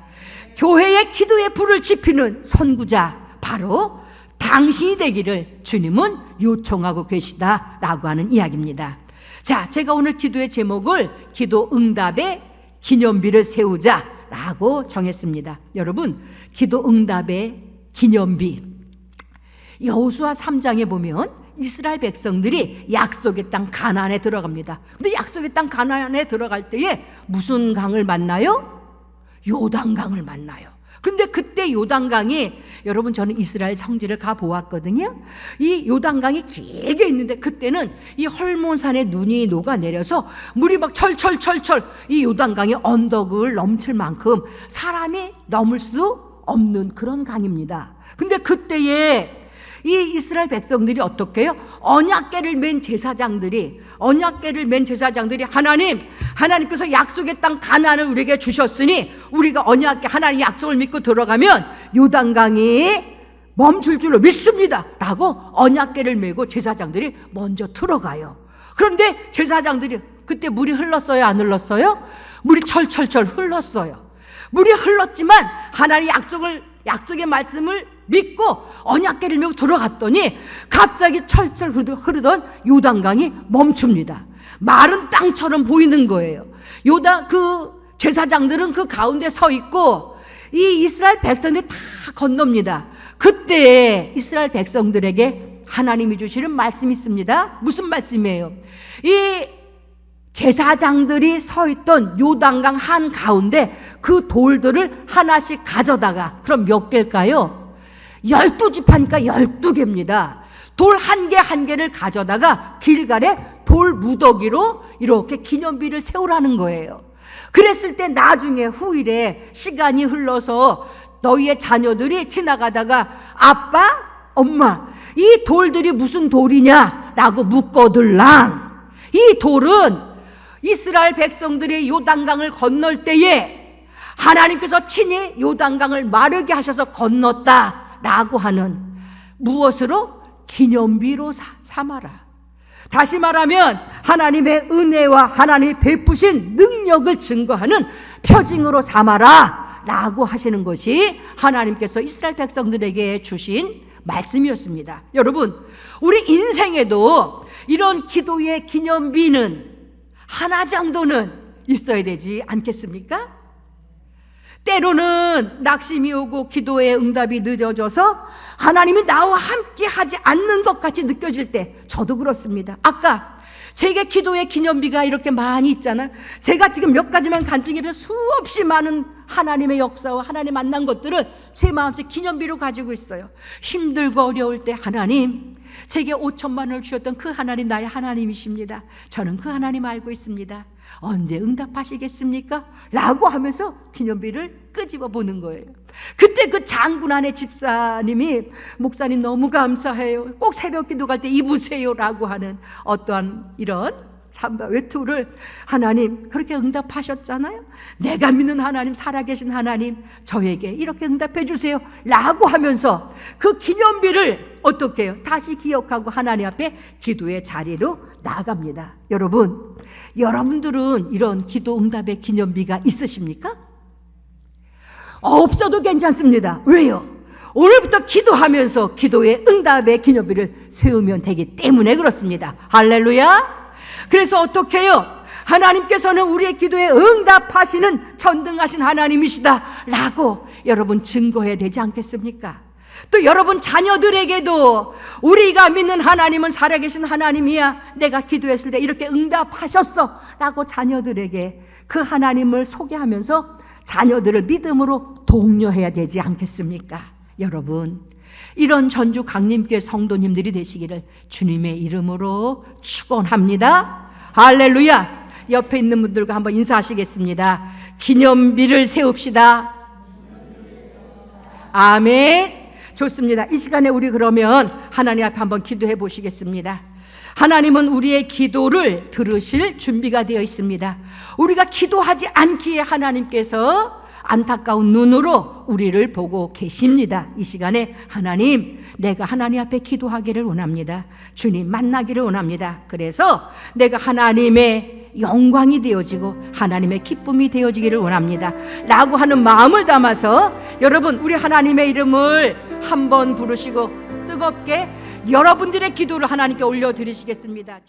Speaker 1: 교회의 기도의 불을 지피는 선구자, 바로 당신이 되기를 주님은 요청하고 계시다라고 하는 이야기입니다. 자, 제가 오늘 기도의 제목을 기도 응답의 기념비를 세우자라고 정했습니다. 여러분, 기도 응답의 기념비, 여호수아 3장에 보면 이스라엘 백성들이 약속의 땅 가나안에 들어갑니다. 근데 약속의 땅 가나안에 들어갈 때에 무슨 강을 만나요? 요단강을 만나요. 근데 그때 요단강이, 여러분 저는 이스라엘 성지를 가 보았거든요. 이 요단강이 길게 있는데 그때는 이 헐몬산에 눈이 녹아내려서 물이 막 철철철철 이 요단강이 언덕을 넘칠 만큼 사람이 넘을 수 없는 그런 강입니다. 근데 그때에 이 이스라엘 백성들이 어떻게 해요? 언약궤를 맨 제사장들이 하나님께서 약속의 땅 가나안을 우리에게 주셨으니 우리가 언약궤 하나님 약속을 믿고 들어가면 요단강이 멈출 줄로 믿습니다 라고 언약궤를 메고 제사장들이 먼저 들어가요. 그런데 제사장들이 그때 물이 흘렀어요, 안 흘렀어요? 물이 철철철 흘렀어요. 물이 흘렀지만 하나님 약속의 말씀을 믿고 언약궤를 메고 들어갔더니 갑자기 철철 흐르던 요단강이 멈춥니다. 마른 땅처럼 보이는 거예요. 그 제사장들은 그 가운데 서 있고 이 이스라엘 백성들이 다 건넙니다. 그때 이스라엘 백성들에게 하나님이 주시는 말씀이 있습니다. 무슨 말씀이에요? 이 제사장들이 서 있던 요단강 한가운데 그 돌들을 하나씩 가져다가, 그럼 몇 개일까요? 12지파니까 12개입니다. 돌 한 개 한 개를 가져다가 길갈에 돌 무더기로 이렇게 기념비를 세우라는 거예요. 그랬을 때 나중에 후일에 시간이 흘러서 너희의 자녀들이 지나가다가 아빠, 엄마, 이 돌들이 무슨 돌이냐? 라고 묻거들랑 이 돌은 이스라엘 백성들이 요단강을 건널 때에 하나님께서 친히 요단강을 마르게 하셔서 건넜다라고 하는, 무엇으로? 기념비로 삼아라. 다시 말하면 하나님의 은혜와 하나님이 베푸신 능력을 증거하는 표징으로 삼아라 라고 하시는 것이 하나님께서 이스라엘 백성들에게 주신 말씀이었습니다. 여러분, 우리 인생에도 이런 기도의 기념비는 하나 정도는 있어야 되지 않겠습니까? 때로는 낙심이 오고 기도의 응답이 늦어져서 하나님이 나와 함께 하지 않는 것 같이 느껴질 때, 저도 그렇습니다. 아까 제게 기도의 기념비가 이렇게 많이 있잖아요. 제가 지금 몇 가지만 간증해서 수없이 많은 하나님의 역사와 하나님 만난 것들을 제 마음속 기념비로 가지고 있어요. 힘들고 어려울 때 하나님, 제게 5천만 원을 주셨던 그 하나님 나의 하나님이십니다. 저는 그 하나님 알고 있습니다. 언제 응답하시겠습니까? 라고 하면서 기념비를 끄집어 보는 거예요. 그때 그 장군 안에 집사님이, 목사님 너무 감사해요, 꼭 새벽 기도 갈 때 입으세요 라고 하는 어떠한 이런 참다 외투를 하나님 그렇게 응답하셨잖아요. 내가 믿는 하나님, 살아계신 하나님, 저에게 이렇게 응답해 주세요 라고 하면서 그 기념비를 어떻게 해요? 다시 기억하고 하나님 앞에 기도의 자리로 나아갑니다. 여러분들은 이런 기도 응답의 기념비가 있으십니까? 없어도 괜찮습니다. 왜요? 오늘부터 기도하면서 기도의 응답의 기념비를 세우면 되기 때문에 그렇습니다. 할렐루야. 그래서 어떻게 해요? 하나님께서는 우리의 기도에 응답하시는 전능하신 하나님이시다 라고 여러분 증거해야 되지 않겠습니까? 또 여러분 자녀들에게도 우리가 믿는 하나님은 살아계신 하나님이야, 내가 기도했을 때 이렇게 응답하셨어 라고 자녀들에게 그 하나님을 소개하면서 자녀들을 믿음으로 독려해야 되지 않겠습니까? 여러분, 이런 전주 강림교회 성도님들이 되시기를 주님의 이름으로 축원합니다. 할렐루야. 옆에 있는 분들과 한번 인사하시겠습니다. 기념비를 세웁시다. 아멘. 좋습니다. 이 시간에 우리 그러면 하나님 앞에 한번 기도해 보시겠습니다. 하나님은 우리의 기도를 들으실 준비가 되어 있습니다. 우리가 기도하지 않기에 하나님께서 안타까운 눈으로 우리를 보고 계십니다. 이 시간에 하나님, 내가 하나님 앞에 기도하기를 원합니다. 주님 만나기를 원합니다. 그래서 내가 하나님의 영광이 되어지고 하나님의 기쁨이 되어지기를 원합니다 라고 하는 마음을 담아서 여러분, 우리 하나님의 이름을 한번 부르시고 뜨겁게 여러분들의 기도를 하나님께 올려드리시겠습니다.